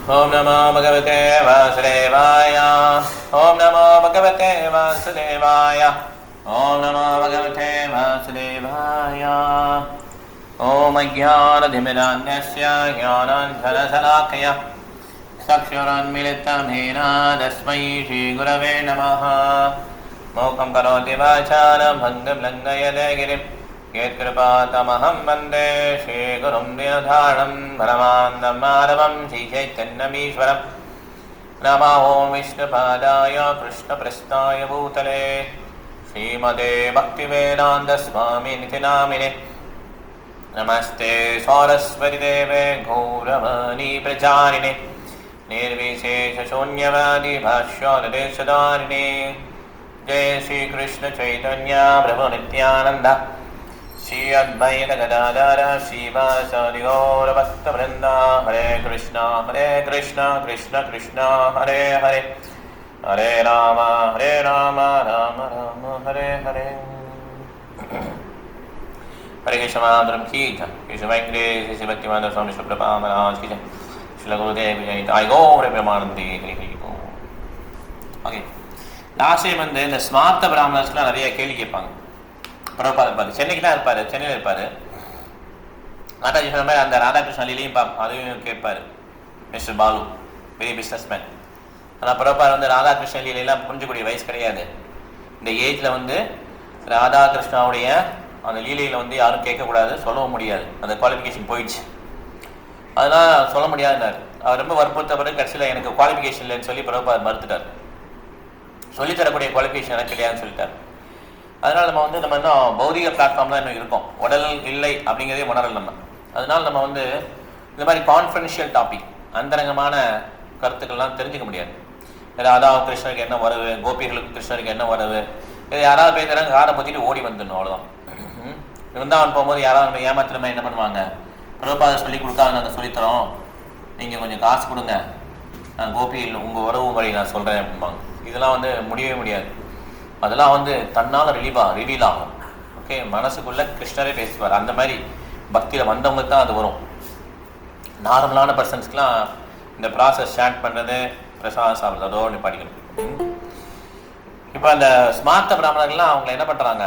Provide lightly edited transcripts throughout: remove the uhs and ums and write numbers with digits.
Om Namo Bhagavate Vasudevaya. Om Namo Bhagavate Vasudevaya. Om Namo Bhagavate Vasudevaya. Om Ajnana-Dhimiranyasya Jnananjana-Salakaya Sakshuranmilitam Hena Tasmai Shri Gurave Namaha. Mokam Karoti Vacharam Bhangam Langayate Girim Yetkripatamaham Vande Shri Gurum Dinadharam Bharavandam Madhavam Shri Chaitanyamishwaram Nama Om Vishnupadaya Krishna Prasthaya Bhutale Srimate Bhaktivedanta Swami Niti Namine Namaste Saraswati Deve Gauravani Pracharine Nirvishesha Shunyavadi Bhashyadade Sadarine Jai Shri Krishna Chaitanya Prabhu Nityananda Shri Advaita Gadadara Srivasadi Gaura Bhakta Vrinda Hare Krishna Krishna Krishna Hare Hare Hare Rama Rama Rama Hare Hare Hare Krishna Mandaram Ki Jai Krishna Venkatesha Shri Bhaktivedanta Swami Srila Prabhupada Maharaj Ki Jai Srila Gurudev Jai I go Premanandi Hari Go. Okay. Last time வந்து இந்த ஸ்மார்த்த பிராமணர்ஸ்லாம் நிறைய கேள்வி கேட்பாங்க. பிரபுபாதர் இருப்பார், சென்னைக்கு தான் இருப்பார், சென்னையில் இருப்பார். மாதாஜி சொன்ன மாதிரி அந்த ராதாகிருஷ்ண லீலையும் அதையும் கேட்பார். மிஸ்டர் பாலு பெரிய பிஸ்னஸ்மேன். ஆனால் பிரபுபாதர் வந்து ராதாகிருஷ்ண லீலையெல்லாம் புரிஞ்சக்கூடிய வயசு கிடையாது. இந்த ஏஜில் வந்து ராதாகிருஷ்ணாவுடைய அந்த லீலையில் வந்து யாரும் கேட்கக்கூடாது, சொல்லவும் முடியாது. அந்த குவாலிஃபிகேஷன் போயிடுச்சு. அதெல்லாம் சொல்ல முடியாதுன்னார். அவர் ரொம்ப வற்புறுத்தப்பட்டு கடைசியில் எனக்கு குவாலிஃபிகேஷன் இல்லைன்னு சொல்லி பிரபுபாதர் மறுத்துட்டார். சொல்லித்தரக்கூடிய குவாலிஃபிகேஷன் எனக்கு கிடையாதுன்னு சொல்லிட்டார். அதனால் நம்ம வந்து நம்ம இன்னும் பௌதிக பிளாட்ஃபார்ம் தான் இன்னும் இருக்கோம், உடல் இல்லை அப்படிங்கிறதே உணரல் நம்ம. அதனால் நம்ம வந்து இந்த மாதிரி கான்ஃபிடென்ஷியல் டாபிக், அந்தரங்கமான கருத்துக்கள்லாம் தெரிஞ்சுக்க முடியாது. ராதா கிருஷ்ணருக்கு என்ன வரவு, கோபிகளுக்கு கிருஷ்ணருக்கு என்ன வரவு, இது யாராவது பேசுகிறாங்க காரை பற்றிட்டு ஓடி வந்துடணும், அவ்வளோதான். விருந்தாவன் போகும்போது யாராவது ஏமாத்திரமா என்ன பண்ணுவாங்க, பிரபுபாதர் சொல்லி கொடுக்காங்க, நாங்கள் சொல்லித்தரோம், நீங்கள் கொஞ்சம் காசு கொடுங்க, நான் கோபியில் உங்கள் உறவு முறை நான் சொல்கிறேன் அப்படிம்பாங்க. இதெல்லாம் வந்து முடியவே முடியாது. அதெல்லாம் வந்து தன்னால் ரிவீல் ஆகும். ஓகே, மனசுக்குள்ளே கிருஷ்ணரே பேசுவார். அந்த மாதிரி பக்தியில் வந்தவங்களுக்கு தான் அது வரும். நார்மலான பர்சன்ஸ்க்கெலாம் இந்த ப்ராசஸ் ஸ்டார்ட் பண்ணுறது, பிரசாதம் சாப்பிட்றது அதோடு படிக்கணும். இப்போ அந்த ஸ்மார்த்த பிராமணர்கள்லாம் அவங்கள என்ன பண்ணுறாங்க,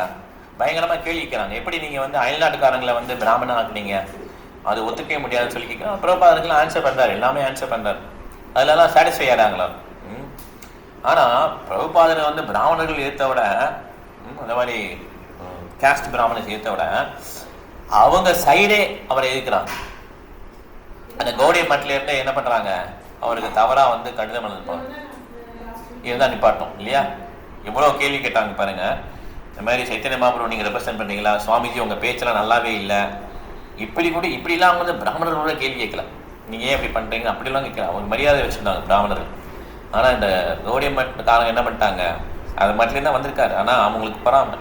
பயங்கரமாக கேள்வி கேட்குறாங்க. எப்படி நீங்கள் வந்து அயல்நாட்டுக்காரங்களை வந்து பிராமணன் ஆக்குனீங்க, அது ஒத்துக்கவே முடியாதுன்னு சொல்லி கேட்குறாங்க. பிரபுபாதருக்குலாம் ஆன்சர் பண்ணுறாரு, எல்லாமே ஆன்சர் பண்ணுறாரு. அதிலலாம் சாட்டிஸ்ஃபை ஆகிறாங்களா? ஆனால் பிரபுபாதரை வந்து பிராமணர்கள் ஏற்ற விட, அந்த மாதிரி கேஸ்ட் பிராமணர்ஸ் ஏற்ற விட அவங்க சைடே அவரை எதிர்க்கிறாங்க. அந்த கௌடிய மட்டிலேருந்து என்ன பண்ணுறாங்க, அவருக்கு தவறாக வந்து கடிதம் எழுதுப்பாங்க. இதுதான் நிப்பாட்டும் இல்லையா? எவ்வளோ கேள்வி கேட்டாங்க பாருங்க. இந்த மாதிரி சைத்தன்ய மகாபிரபு நீங்கள் ரெப்ரசென்ட் பண்ணீங்களா, சுவாமிஜி உங்கள் பேச்செல்லாம் நல்லாவே இல்லை, இப்படிலாம் அவங்க வந்து பிராமணர்களோட கேள்வி கேட்கல, நீங்கள் ஏன் இப்படி பண்ணுறீங்க அப்படிலாம் கேட்கலாம். அவங்க மரியாதை வச்சுருந்தாங்க பிராமணர்கள். ஆனால் இந்த கௌடிய மட்டக்காரங்க என்ன பண்ணிட்டாங்க, அது மட்டும் தான் வந்திருக்காரு, ஆனால் அவங்களுக்கு பொறாமை.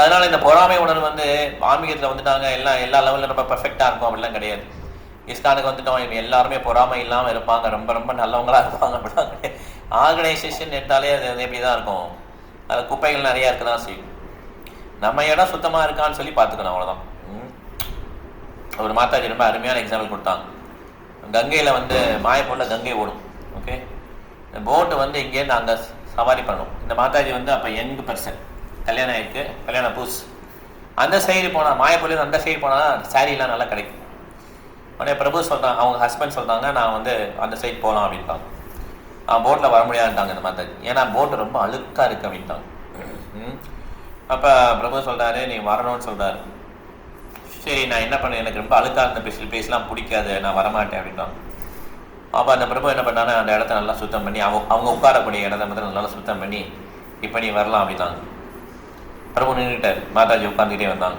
அதனால் இந்த பொறாமை உணர்வு வந்து ஆன்மீகத்தில் வந்துட்டாங்க. எல்லா லெவலில் ரொம்ப பர்ஃபெக்டாக இருக்கும் அப்படிலாம் கிடையாது. இஸ்கானுக்கு வந்துட்டோம், இவங்க எல்லாருமே பொறாமை இல்லாமல் இருப்பாங்க, ரொம்ப நல்லவங்களாக இருப்பாங்க அப்படிலாம் கிடையாது. ஆர்கனைசேஷன் எடுத்தாலே அது எப்படி தான் இருக்கும், அது குப்பைகள் நிறையா இருக்க தான் செய்யும். நம்ம இடம் சுத்தமாக இருக்கான்னு சொல்லி பார்த்துக்கணும், அவ்வளோதான். ஒரு மாதாஜி ரொம்ப அருமையான எக்ஸாம்பிள் கொடுத்தாங்க. கங்கையில் வந்து மாயப்பூரில் கங்கை ஓடும். ஓகே, இந்த போட்டு வந்து இங்கேருந்து அங்கே சவாரி பண்ணணும். இந்த மாதாஜி வந்து அப்போ யங் பர்சன், கல்யாணம் ஆகிருக்கு, கல்யாண பூஸ். அந்த சைடு போனால், மாயப்பூர்லேருந்து அந்த சைடு போனால் சாரீலாம் நல்லா கிடைக்கும். உடனே பிரபு சொல்கிறாங்க, அவங்க ஹஸ்பண்ட் சொல்கிறாங்க, நான் வந்து அந்த சைடு போகலாம் அப்படின்ட்டாங்க. போட்டில் வர முடியாதுட்டாங்க இந்த மாதாஜி, ஏன்னா போட்டு ரொம்ப அழுக்காக இருக்குது அப்படின்ட்டாங்க. அப்போ பிரபு சொல்கிறாரு, நீ வரணும்னு சொல்கிறாரு. சரி, நான் என்ன பண்ணேன், எனக்கு ரொம்ப அழுக்காக இருந்த பிளேஸ்லாம் பிடிக்காது, நான் வரமாட்டேன் அப்படின்ட்டாங்க. அப்போ அந்த பிரபு என்ன பண்ணாங்க, அந்த இடத்த நல்லா சுத்தம் பண்ணி அவங்க உட்காரக்கூடிய இடத்த மட்டும் நல்லா சுத்தம் பண்ணி, இப்போ நீ வரலாம் அப்படின்னாங்க. பிரபு நின்றுட்டார், மாதாஜி உட்காந்துக்கிட்டே வந்தாங்க.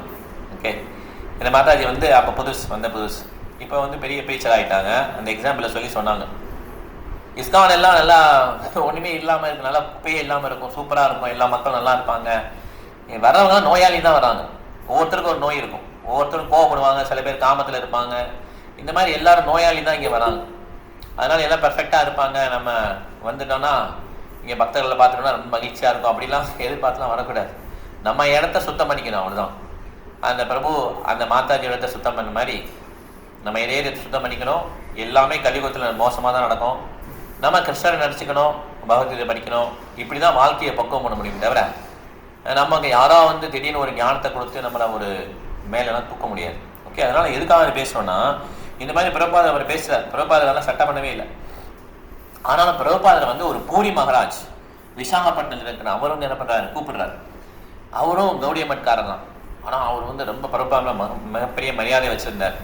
ஓகே, இந்த மாதாஜி வந்து அப்போ புதுசு இப்போ வந்து பெரிய பேச்சர் ஆகிட்டாங்க. அந்த எக்ஸாம்பிளை சொல்லி சொன்னாங்க, இஸ்கான் எல்லாம் நல்லா ஒன்றுமே இல்லாமல் இருக்கு, நல்லா குப்பையே இல்லாமல் இருக்கும், சூப்பராக இருக்கும், எல்லா மக்களும் நல்லா இருப்பாங்க. வர்றவங்க நோயாளி தான் வராங்க. ஒவ்வொருத்தருக்கும் ஒரு நோய் இருக்கும், ஒவ்வொருத்தரும் கோவப்படுவாங்க, சில பேர் காமத்தில் இருப்பாங்க. இந்த மாதிரி எல்லாரும் நோயாளி தான் இங்கே வராங்க. அதனால் எல்லாம் பெர்ஃபெக்டாக இருப்பாங்க, நம்ம வந்துட்டோம்னா இங்கே பக்தர்களை பார்த்துட்டோம்னா ரொம்ப மகிழ்ச்சியாக இருக்கும், அப்படிலாம் எதிர்பார்த்துலாம் வரக்கூடாது. நம்ம இடத்த சுத்தம் பண்ணிக்கணும், அவ்வளோதான். அந்த பிரபு அந்த மாதாஜி இடத்த சுத்தம் பண்ண மாதிரி நம்ம இதே சுத்தம் பண்ணிக்கணும். எல்லாமே கலியுகத்தில் மோசமாக தான் நடக்கும். நம்ம கிருஷ்ணரை நினச்சிக்கணும், பகவத்கீதை படிக்கணும், இப்படி தான் வாழ்க்கையை பக்குவம் பண்ண முடியும். தவிர நமக்கு யாரோ வந்து திடீர்னு ஒரு ஞானத்தை கொடுத்து நம்மளை ஒரு மேலெல்லாம் தூக்க முடியாது. ஓகே, அதனால் எதுக்காக பேசுகிறோன்னா, இந்த மாதிரி பிரபுபாதர் அவர் பேசுகிறார். பிரபுபாதரெல்லாம் சட்டம் பண்ணவே இல்லை. ஆனாலும் பிரபுபாதர் வந்து ஒரு பூரி மகாராஜ் விசாகப்பட்டினத்தில் இருக்கிற அவர் வந்து என்ன பண்ணுறாரு, கூப்பிடுறாரு. அவரும் கௌடிய மட்காரன் தான். ஆனால் அவர் வந்து ரொம்ப பிரபுபாதர் மிகப்பெரிய மரியாதை வச்சுருந்தார்.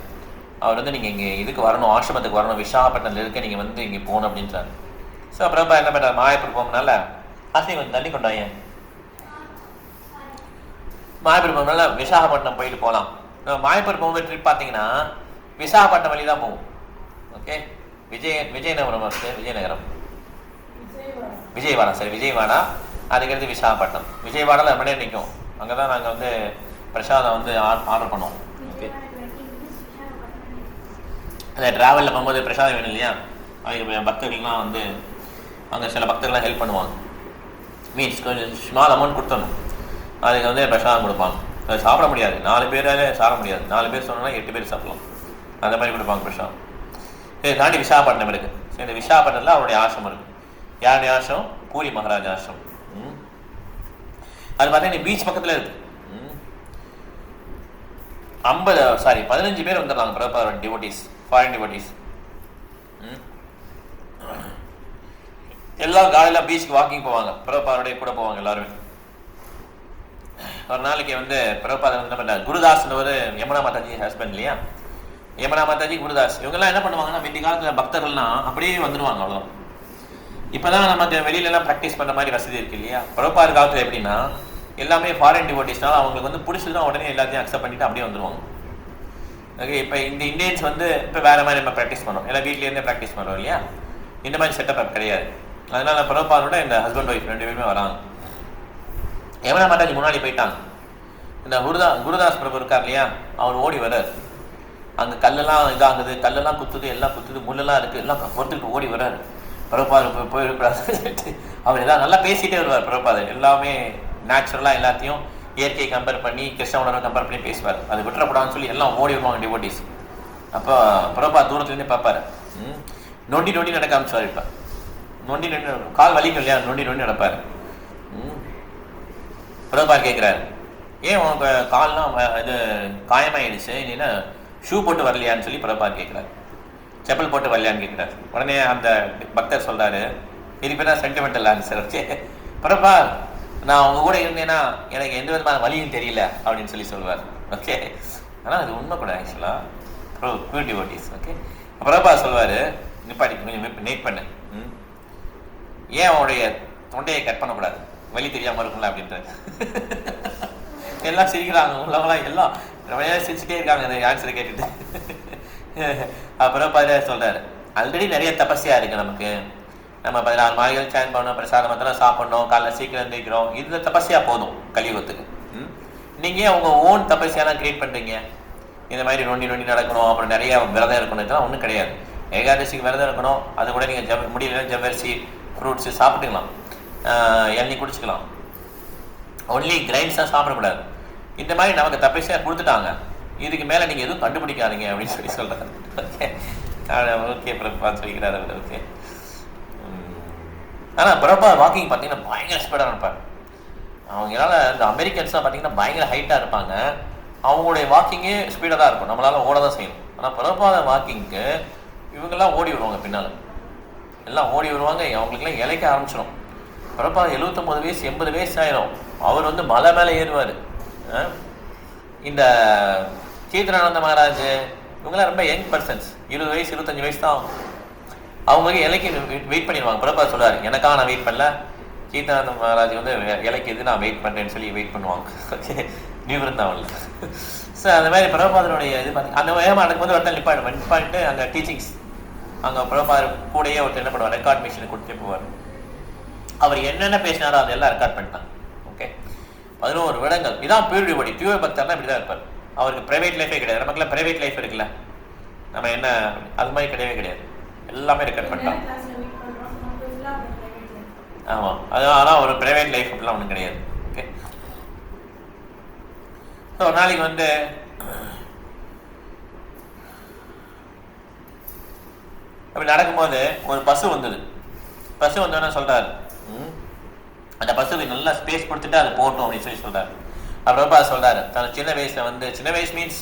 அவர் வந்து நீங்கள் இங்கே இதுக்கு வரணும், ஆசிரமத்துக்கு வரணும், விசாகப்பட்டினத்தில் இருக்க நீங்கள் வந்து இங்கே போகணும் அப்படின்றார். ஸோ பிரபா என்ன பண்ணுறாரு, மாயப்பூர் போகணும்னால ஆசை கொஞ்சம் தள்ளி கொண்டாங்க. மாயப்பூர் போகணும்னால விசாகப்பட்டினம் போயிட்டு போகலாம். மாயப்பூர் போகும்போது ட்ரிப் பார்த்தீங்கன்னா விசாகப்பட்டினம் வழி தான் போகும். ஓகே, விஜயநகரம் விஜயவாடா, சரி விஜயவாடா, அதுக்கடுத்து விசாகப்பட்டினம். விஜயவாடாவில் ரொம்ப நேரம் நிற்கும். அங்கே தான் நாங்கள் வந்து பிரசாதம் வந்து ஆர்டர் பண்ணுவோம். ஓகே, அந்த ட்ராவலில் போகும்போது பிரசாதம் வேணும் இல்லையா, அவங்க பக்தர்கள்லாம் வந்து அங்கே சில பக்தர்கள்லாம் ஹெல்ப் பண்ணுவாங்க. மீன்ஸ் கொஞ்சம் ஸ்மால் அமௌண்ட் கொடுத்தணும், அதுக்கு வந்து பிரசாதம் கொடுப்பாங்க. அது சாப்பிட முடியாது, 4 பேராலே சாப்பிட முடியாது. 4 பேர் சொன்னோன்னா 8 பேர் சாப்பிடலாம், அந்த மாதிரி கொடுப்பாங்க பிரசாதம். இதை தாண்டி விசாகப்பட்டினம் இருக்குது. ஸோ இந்த விசாகப்பட்டினத்தில் அவருடைய ஆசிரமம் இருக்குது. யாருடைய ஆசிரமம்? பூரி மகாராஜ் ஆசிரமம். அது பார்த்தீங்கன்னா பீச் பக்கத்தில் இருக்குது. 15 பேர் வந்துடுறாங்க பிரபுபாதரோட டிவோட்டீஸ், ஃபாரின் டிவோட்டீஸ். எல்லாரும் காலையில் பீச்சுக்கு வாக்கிங் போவாங்க, பிரபுபாதரோடய கூட போவாங்க எல்லாருமே. ஒரு நாளைக்கு வந்து பிரபுபாதர் என்ன பண்ணுறாரு, குருதாஸ்ன்றவர் யமுனா மாதாஜி ஹஸ்பண்ட் இல்லையா, யமுனா மாதாஜி குருதாஸ், இவங்கெல்லாம் என்ன பண்ணுவாங்கன்னா, முந்தி காலத்தில் பக்தர்கள்லாம் அப்படியே வந்துடுவாங்க. அவ்வளோ இப்போ தான் நமக்கு வெளியிலலாம் ப்ராக்டிஸ் பண்ணுற மாதிரி வசதி இருக்குது இல்லையா. பிரபுபாதர் காலத்தில் எப்படின்னா எல்லாமே ஃபாரின் டிவோட்டீஸ்னால அவங்களுக்கு வந்து பிடிச்சதுன்னா உடனே எல்லாத்தையும் அக்செப்ட் பண்ணிட்டு அப்படியே வந்துடுவாங்க. ஓகே, இப்போ இந்த இந்தியன்ஸ் வந்து இப்போ வேறு மாதிரி நம்ம ப்ராக்டிஸ் பண்ணோம், எல்லாம் வீட்லேருந்தே ப்ராக்டிஸ் பண்ணுறோம் இல்லையா. இந்த மாதிரி செட்டப் கிடையாது. அதனால் பிரபுபாதரோட இந்த ஹஸ்பண்ட் ஒய்ஃப் 2 பேருமே வராங்க. யமுனா மாதாஜி முன்னாடி போயிட்டாங்க. இந்த குருதாஸ் பிரபு இருக்கார் இல்லையா, அவர் ஓடி வர்றார். அங்கே கல்லெல்லாம் இதாகுது, கல்லெல்லாம் குத்துது, எல்லாம் குத்துது, முள்ளெல்லாம் இருக்குது, எல்லாம் பொறுத்துக்கிட்டு ஓடி வர்றாரு. பிரபுபாதர் போயிருக்கூடாது, அவர் எல்லாம் நல்லா பேசிகிட்டே வருவார். பிரபுபாதர் எல்லாமே நேச்சுரலாக எல்லாத்தையும் இயற்கையை கம்பேர் பண்ணி கிருஷ்ண உணர்வை கம்பேர் பண்ணி பேசுவார். அது விட்டுறக்கூடாதுன்னு சொல்லி எல்லாம் ஓடி வருவாங்க டிவோட்டீஸ். அப்போ பிரபுபாதர் தூரத்துலேருந்தே பார்ப்பார். நொண்டி நடக்க ஆரம்பிச்சுவார். இப்போ நொண்டி கால் வலிக்கும் இல்லையா, நொண்டி நடப்பார். பிரபுபாதர் கேட்குறாரு, ஏன் உனக்கு கால்லாம் இது காயமாயிடுச்சு, நீனா ஷூ போட்டு வரலையான்னு சொல்லி பிரபுபாதர் கேட்குறாரு. செப்பல் போட்டு வரலையான்னு கேட்குறாரு. உடனே அந்த பக்தர் சொல்கிறாரு, இது பேர் தான் சென்டிமெண்டல் ஆன்சர். ஓகே, பிரபுபாதர் நான் உங்கள் கூட இருந்தேன்னா எனக்கு எந்த விதமான வழியும் தெரியல அப்படின்னு சொல்லி சொல்லுவார். ஓகே, ஆனால் அது உண்மை கூட ஆக்சுவலாக ப்யூர் டிவோட்டீஸ். ஓகே, பிரபுபாதர் சொல்லுவார், நிப்பாட்டி கொஞ்சம் நீட் பண்ணு, ஏன் அவனுடைய தொண்டையை கட் பண்ணக்கூடாது, வழி தெரியாமல் இருக்கும்ல அப்படின்றாரு. எல்லாம் சிரிக்கிறாங்க, உள்ளவங்களாம் எல்லாம் ரொம்ப சிரிச்சுட்டே இருக்காங்க இந்த ஆன்சரை கேட்டுட்டு. அப்புறம் பாரு சொல்கிறாரு, ஆல்ரெடி நிறைய தபஸ்யா இருக்குது நமக்கு, நம்ம 16 மாலைகள் சேன் பண்ணணும், பிரசாதம் மத்தெல்லாம் சாப்பிட்ணும், காலைல சீக்கிரம் எழுந்திரிக்கிறோம், இந்த தபஸ்யா போதும் கலியுகத்துக்கு. நீங்கள் உங்கள் ஓன் தபஸ்யாலாம் கிரியேட் பண்ணுறீங்க. இந்த மாதிரி நொண்டி நடக்கணும், அப்புறம் நிறைய விரதம் இருக்கணும், இதெல்லாம் ஒன்றும் கிடையாது. ஏகாதசிக்கு விரதம் இருக்கணும், அது கூட நீங்கள் முடியல ஜவ்வரிசி ஃப்ரூட்ஸு சாப்பிட்டுக்கலாம், இளநீ குடிச்சிக்கலாம். ஒன்லி கிரைன்ஸாக சாப்பிடக்கூடாது. இந்த மாதிரி நமக்கு தபஸ்யா கொடுத்துட்டாங்க, இதுக்கு மேலே நீங்கள் எதுவும் கண்டுபிடிக்காதீங்க அப்படின்னு சொல்லி சொல்கிறாரு. ஓகே ஓகே, பிரபுபாதர் சொல்லிக்கிறார் அவர். ஓகே, ஆனால் பிரபுபாதர் வாக்கிங் பார்த்தீங்கன்னா பயங்கர ஸ்பீடாக இருப்பார். அவங்களால இந்த அமெரிக்கன்ஸ்லாம் பார்த்தீங்கன்னா பயங்கர ஹைட்டாக இருப்பாங்க, அவங்களுடைய வாக்கிங்கே ஸ்பீடாக தான் இருக்கும், நம்மளால் ஓட தான் செய்யணும். ஆனால் பிரபுபாதர் வாக்கிங்க்கு இவங்கெல்லாம் ஓடி வருவாங்க, பின்னால் எல்லாம் ஓடி வருவாங்க, அவங்களுக்குலாம் இலைக்க ஆரம்பிச்சிடும். பிரபுபாதர் 79 வயசு 80 வயசு ஆயிரும். அவர் வந்து மலை மேலே ஏறுவார். இந்த சீத்ரானந்த மகாராஜ் இவங்கெல்லாம் ரொம்ப யங் பர்சன்ஸ், 20 வயசு 25 வயசு தான். அவங்களுக்கு இலைக்கு வெயிட் பண்ணிடுவாங்க. பிரபுபாதர் சொல்கிறார், எனக்காக நான் வெயிட் பண்ணல, சீத்தானந்த மகாராஜ் வந்து இலைக்கு எது நான் வெயிட் பண்ணுறேன்னு சொல்லி வெயிட் பண்ணுவாங்க. Okay, new பிருந்தாவனில். ஸோ அந்த மாதிரி பிரபுபாதருடைய இது பார்த்திங்க, அந்த வேகமாக எனக்கு வந்து ஒருத்தர் நிப்பாட்டு அங்கே டீச்சிங்ஸ், அங்கே பிரபுபாதர் கூடயே ஒருத்தர் என்ன பண்ணுவார், ரெக்கார்ட் மிஷினை கொடுத்துட்டு போவார். அவர் என்னென்ன பேசினாரோ அதெல்லாம் ரெக்கார்ட் பண்ணிட்டாங்க. ஓகே, 11 வருடங்கள். இதான் பியூர் டிவோட்டி. பியூர் பக்தர்னா இப்படி தான் இருப்பார். அவருக்கு ப்ரைவேட் லைஃபே கிடையாது. நமக்குலாம் ப்ரைவேட் லைஃப் இருக்குல்ல, நம்ம என்ன அது மாதிரி கிடையவே கிடையாது, எல்லாமே ரெக்கார்ட் பண்ணிட்டாங்க. ஆமாம், அது ஆனால் ஒரு ப்ரைவேட் லைஃப் அப்படிலாம் ஒன்றும் கிடையாது. ஓகே, ஸோ ஒரு நாளைக்கு வந்து அப்படி நடக்கும்போது ஒரு பசு வந்தது. பசு வந்தோடனே சொல்கிறார், அந்த பசுவுக்கு நல்லா ஸ்பேஸ் கொடுத்துட்டு அது போட்டோம் அப்படின்னு சொல்லி சொல்கிறார். அப்புறம் சொல்கிறார், தன் சின்ன வயசில் வந்து, சின்ன வயசு மீன்ஸ்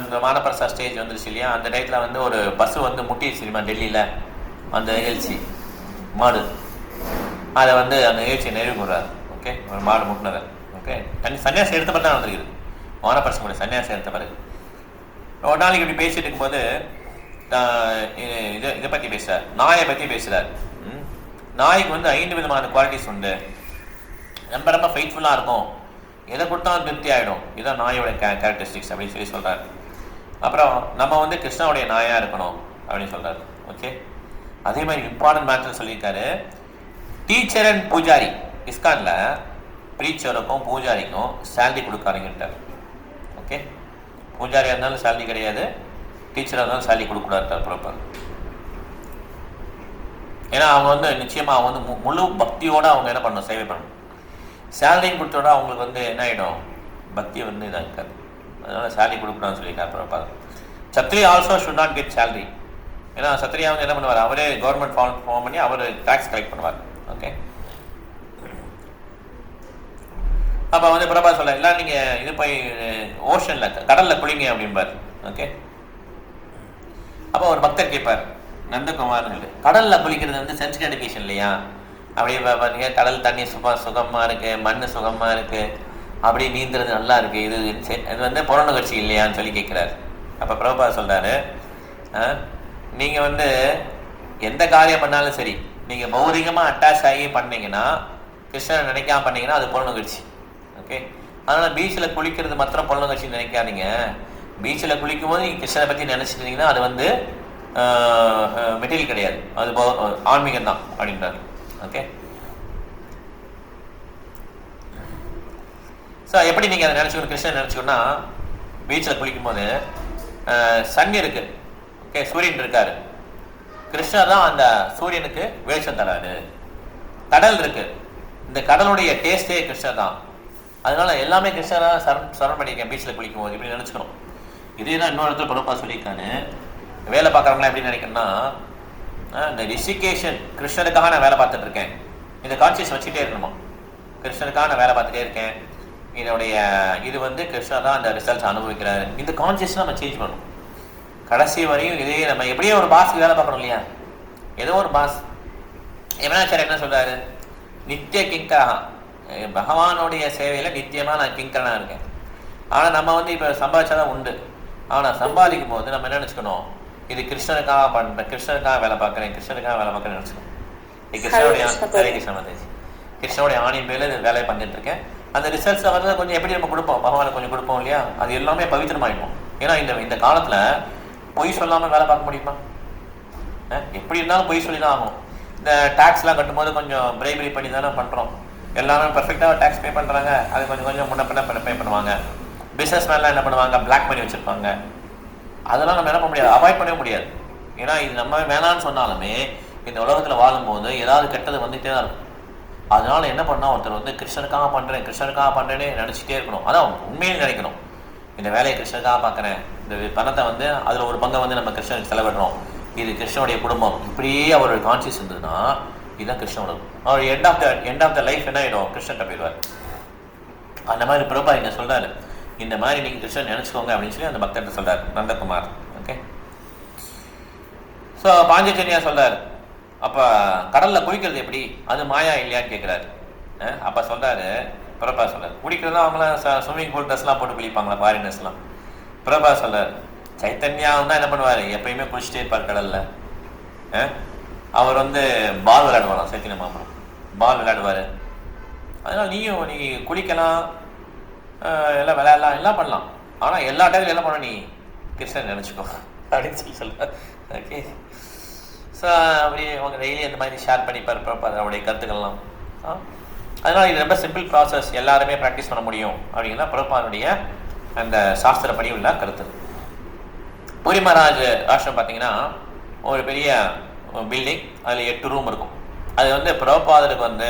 இந்த மானப்பிரசா ஸ்டேஜ் வந்துருச்சு இல்லையா, அந்த டயத்தில் வந்து ஒரு பசு வந்து முட்டிடுச்சு தெரியுமா டெல்லியில், அந்த நிகழ்ச்சி மாடு, அதை வந்து அந்த நிகழ்ச்சியை நிறைவு பண்ணுறாரு. ஓகே, ஒரு மாடு முட்டினதை. ஓகே, சன்னியாசி எடுத்த பிறகு தான் நடந்திருக்குது. மானப்பிரசம் கூட சன்னியாசி எடுத்த பிறகு ஒரு நாளைக்கு இப்படி பேசிட்டு இருக்கும்போது இதை பற்றி பேசுகிறார், நாயை பற்றி பேசுகிறார். நாய்க்கு வந்து 5 விதமான குவாலிட்டிஸ் உண்டு. ரொம்ப ரொம்ப ஃபைட்ஃபுல்லாக இருக்கும், எதை கொடுத்தாலும் திருப்தி ஆகிடும். இதுதான் நாயோட கேரக்டரிஸ்டிக்ஸ் அப்படின்னு சொல்லி சொல்கிறார். அப்புறம் நம்ம வந்து கிருஷ்ணாவுடைய நாயாக இருக்கணும் அப்படின்னு சொல்கிறார். ஓகே, அதே மாதிரி இம்பார்ட்டன்ட் மேட்டர் சொல்லியிருக்காரு. டீச்சர் அண்ட் பூஜாரி, இஸ்கானில் ப்ரீச்சருக்கும் பூஜாரிக்கும் சேலரி கொடுக்காதீங்கட்டார். ஓகே, பூஜாரியாக இருந்தாலும் சேலரி கிடையாது, டீச்சராக இருந்தாலும் சேலரி கொடுக்கூடாது ப்ராப்பர். ஏன்னா அவங்க வந்து நிச்சயமாக அவங்க வந்து முழு பக்தியோடு அவங்க என்ன பண்ணணும், சேவை பண்ணணும். சேலரியும் கொடுத்தோட அவங்களுக்கு வந்து என்ன ஆகிடும், பக்தி வந்து இதாக இருக்காது. அதனால் சேலரி கொடுக்கணும்னு சொல்லியிருக்காரு proper. Kshatriya also should not get salary. ஏன்னா சத்ரியா வந்து என்ன பண்ணுவார், அவரே கவர்மெண்ட் ஃபார்ம் பண்ணி அவர் டேக்ஸ் கலெக்ட் பண்ணுவார். ஓகே, அப்போ வந்து பிரபா சொல்ல எல்லாம் நீங்கள் இது போய் ஓஷனில் கடலில் குளிங்க அப்படின்பார். ஓகே, அப்போ ஒரு பக்தர் கேட்பார், நந்தகுமார்னு, கடலில் குளிக்கிறது வந்து சென்சிட்டிவ் எஜுகேஷன் இல்லையா, அப்படியே பார்த்தீங்க கடல் தண்ணி சுகமாக இருக்குது, மண் சுகமாக இருக்குது, அப்படி நீந்துறது நல்லா இருக்குது, இது வந்து புற நிகழ்ச்சி இல்லையான்னு சொல்லி கேட்குறாரு. அப்போ பிரபா சொல்கிறாரு, நீங்கள் வந்து எந்த காரியம் பண்ணாலும் சரி, நீங்கள் பௌதிகமாக அட்டாச் ஆகி பண்ணீங்கன்னா, கிருஷ்ணனை நினைக்காம பண்ணீங்கன்னா அது புற நிகழ்ச்சி. ஓகே, அதனால் பீச்சில் குளிக்கிறது மாத்திரம் புற நிகழ்ச்சின்னு நினைக்காதீங்க. பீச்சில் குளிக்கும் போது நீங்கள் கிருஷ்ணனை பற்றி நினச்சிட்டிங்கன்னா அது வந்து மெட்டீரியல் கிடையாது, அது ஆன்மீகம் தான் அப்படின்றாரு. ஓகே, ஸோ எப்படி நீங்கள் அதை நினச்சிக்கணும், கிருஷ்ணன் நினச்சிக்கணும்னா, பீச்சில் குளிக்கும் போது சன் இருக்குது. ஓகே, சூரியன் இருக்காரு, கிருஷ்ணர் தான் அந்த சூரியனுக்கு வெளிச்சம் தராரு. கடல் இருக்குது, இந்த கடலுடைய டேஸ்டே கிருஷ்ணர் தான். அதனால எல்லாமே கிருஷ்ணராக சரண் பண்ணியிருக்கேன் பீச்சில் குளிக்கும் போது, இப்படி நினச்சிக்கணும். இதே தான் இன்னொரு இடத்துல பிரபா சொல்லியிருக்காரு. வேலை பார்க்குறவங்களாம் எப்படி நினைக்கணும்னா, இந்த ரிஷிகேஷன் கிருஷ்ணருக்காக நான் வேலை பார்த்துட்டு இருக்கேன், இந்த கான்சியஸ் வச்சுட்டே இருக்கணுமா, கிருஷ்ணருக்காக நான் வேலை பார்த்துட்டே இருக்கேன், என்னுடைய இது வந்து கிருஷ்ணர் தான் அந்த ரிசல்ட்ஸ் அனுபவிக்கிறாரு. இந்த கான்சியஸ் நம்ம சேஞ்ச் பண்ணணும். கடைசி வரையும் இதே நம்ம எப்படியோ ஒரு பாஸ்க்கு வேலை பார்க்கணும் இல்லையா, ஏதோ ஒரு பாஸ். யமுனாச்சாரியர் என்ன சொல்கிறாரு, நித்திய கிங்கரா, பகவானுடைய சேவையில் நித்தியமாக நான் கிங்கரனாக இருக்கேன். ஆனால் நம்ம வந்து இப்போ சம்பாதிச்சாதான் உண்டு. ஆனால் சம்பாதிக்கும் போது நம்ம என்ன நினச்சிக்கணும், இது கிருஷ்ணனுக்காக பண்ணுறேன், கிருஷ்ணனுக்காக வேலை பார்க்குறேன், கிருஷ்ணனுக்காக வேலை பார்க்குறேன்னு நினச்சிக்கணும். கிருஷ்ணனுடைய ஹரே கிருஷ்ண மதேஜி, கிருஷ்ணனுடைய ஆணின் பேரில் இது வேலையை பண்ணிட்டு இருக்கேன். அந்த ரிசல்ட்ஸை வந்து கொஞ்சம் எப்படி நம்ம கொடுப்போம், பகவானுக்கு கொஞ்சம் கொடுப்போம் இல்லையா, அது எல்லாமே பவித்திரமாயிடும். ஏன்னா இந்த காலத்தில் பொய் சொல்லாமல் வேலை பார்க்க முடியுமா? எப்படி இருந்தாலும் பொய் சொல்லி தான் ஆகும். இந்த டேக்ஸ்லாம் கட்டும்போது கொஞ்சம் பிரைபரி பண்ணி தானே பண்ணுறோம். எல்லாமே பர்ஃபெக்டாக டேக்ஸ் பே பண்ணுறாங்க, அது கொஞ்சம் முன்ன பின்ன பே பண்ணுவாங்க. பிஸ்னஸ் மேன்லாம் என்ன பண்ணுவாங்க, பிளாக் பண்ணி வச்சுருப்பாங்க. அதெல்லாம் நம்ம என்ன பண்ண முடியாது, அவாய்ட் பண்ணவே முடியாது. ஏன்னா இது நம்ம வேணான்னு சொன்னாலுமே இந்த உலகத்தில் வாழும்போது ஏதாவது கெட்டது வந்துகிட்டே தான் இருக்கும். அதனால் என்ன பண்ணால் ஒருத்தர் வந்து கிருஷ்ணனுக்காக பண்ணுறேன்னு நினச்சிட்டே இருக்கணும். அதான் உண்மையிலே நினைக்கணும், இந்த வேலையை கிருஷ்ணனுக்காக பார்க்குறேன், இந்த பணத்தை வந்து அதில் ஒரு பங்கை வந்து நம்ம கிருஷ்ணனுக்கு செலவிடுறோம், இது கிருஷ்ணனுடைய குடும்பம், இப்படியே அவரோட கான்சியஸ் இருந்ததுன்னா இதுதான் கிருஷ்ணனோட. அவர் எண்ட் ஆஃப் த லைஃப் என்ன ஆகிடும், கிருஷ்ணன்ட்ட போயிடுவார். அந்த மாதிரி பிரபா இங்கே சொல்கிறாரு, இந்த மாதிரி நீங்கள் கிருஷ்ணன் நினச்சிக்கோங்க அப்படின்னு சொல்லி அந்த பக்தர்கிட்ட சொல்கிறார் நந்தகுமார். ஓகே, ஸோ பாஞ்சஜன்யா சொல்கிறார், அப்போ கடலில் குளிக்கிறது எப்படி, அது மாயா இல்லையான்னு கேட்குறாரு. அப்போ சொல்கிறாரு பிரபா சொல்கிறார், குளிக்கிறதா அவங்களாம் ஸ்விம்மிங் பூல் ட்ரெஸ்லாம் போட்டு குளிப்பாங்களா ஃபாரினர்ஸ்லாம். பிரபா சொல்கிறார், சைத்தன்யாவும் தான் என்ன பண்ணுவார், எப்பயுமே குளிச்சுட்டே இருப்பார் கடலில். அவர் வந்து பால் விளையாடுவாராம், சைத்தன்ய மாமரம் பால் விளையாடுவார். அதனால் நீ குளிக்கலாம், எல்லாம் விளையாடலாம், எல்லாம் பண்ணலாம். ஆனால் எல்லா டைம்லையும் என்ன பண்ண, நீ கிருஷ்ணன் நினச்சிக்கோ அப்படின்னு சொல்லி சொல்கிறார். ஓகே, ஸோ அப்படி அவங்க டெய்லி அந்த மாதிரி ஷேர் பண்ணிப்பார் பிரபா அவருடைய கருத்துக்கள்லாம். அதனால் இது ரொம்ப சிம்பிள் ப்ராசஸ், எல்லாருமே ப்ராக்டிஸ் பண்ண முடியும் அப்படிங்கிறத பிரபானுடைய அந்த சாஸ்திரப்படி உள்ள கருத்து. பூரி மகாராஜ் ஆசிரமம் பார்த்தீங்கன்னா ஒரு பெரிய பில்டிங், அதில் 8 ரூம் இருக்கும். அது வந்து பிரபாதருக்கு வந்து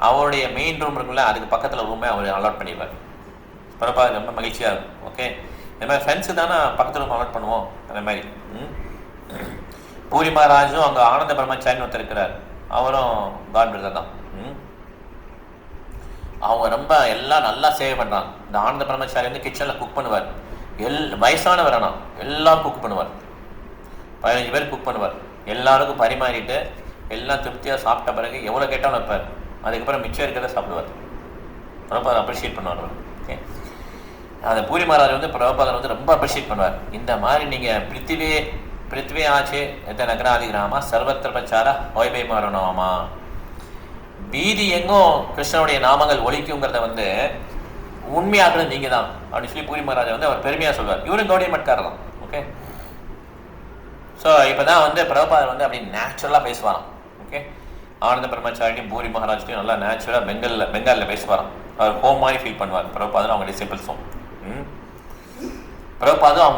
அவருடைய மெயின் ரூம் இருக்குல்ல, அதுக்கு பக்கத்தில் ரூமே அவர் அலாட் பண்ணிடுவார். பிரபாதர் ரொம்ப மகிழ்ச்சியாக இருக்கும். ஓகே, இந்த மாதிரி ஃப்ரெண்ட்ஸு தானே பக்கத்தில் ரூம் அலாட் பண்ணுவோம், அந்த மாதிரி. பூரி மகாராஜும் அங்கே ஆனந்த பிரம்மச்சாரின்னு ஒருத்தர் இருக்கிறார், அவரும் காட் பிரதர் தான். அவங்க ரொம்ப எல்லாம் நல்லா சேவை பண்ணுறாங்க. இந்த ஆனந்த பிரம்மச்சாரி வந்து கிச்சனில் குக் பண்ணுவார். வயசானவர் ஆனால் எல்லாரும் குக் பண்ணுவார். 15 பேர் குக் பண்ணுவார். எல்லாருக்கும் பரிமாறிட்டு எல்லாம் திருப்தியாக சாப்பிட்ட பிறகு எவ்வளோ கேட்டாலும் வைப்பார். அதுக்கப்புறம் மிச்சம் இருக்கிறத சாப்பிடுவார். பிரபாதர் அப்ரிஷியேட் பண்ணுவார். ஓகே, அந்த பூரி மகாராஜ் வந்து பிரபாதர் வந்து ரொம்ப அப்ரிஷியேட் பண்ணுவார். இந்த மாதிரி நீங்கள் பிருத்திவே ஆச்சு எத்த நகராதிகிராமா சர்வத்திர பிரச்சார ஹோய்பை மாறணுமா, வீதி எங்கும் கிருஷ்ணனுடைய நாமங்கள் ஒலிக்குங்கிறத வந்து உண்மையாக்குறது நீங்கள் தான் அப்படின்னு சொல்லி பூரி மகாராஜா வந்து அவர் பெருமையாக சொல்வார். இவரும் கௌடிய மட்காரர் தான். ஓகே, ஸோ இப்போ தான் வந்து பிரபாதர் வந்து அப்படி நேச்சுரலாக பேசுவாராம். ஓகே, ஆனந்த பிரம்மச்சாரியும் பூரி மகாராஜ்டையும் நல்லா நேச்சுரலாக பெங்காலில் பேசுவாராம். அவர் ஹோம் மாதிரி ஃபீல் பண்ணுவார். பிரபாதரும் அவங்க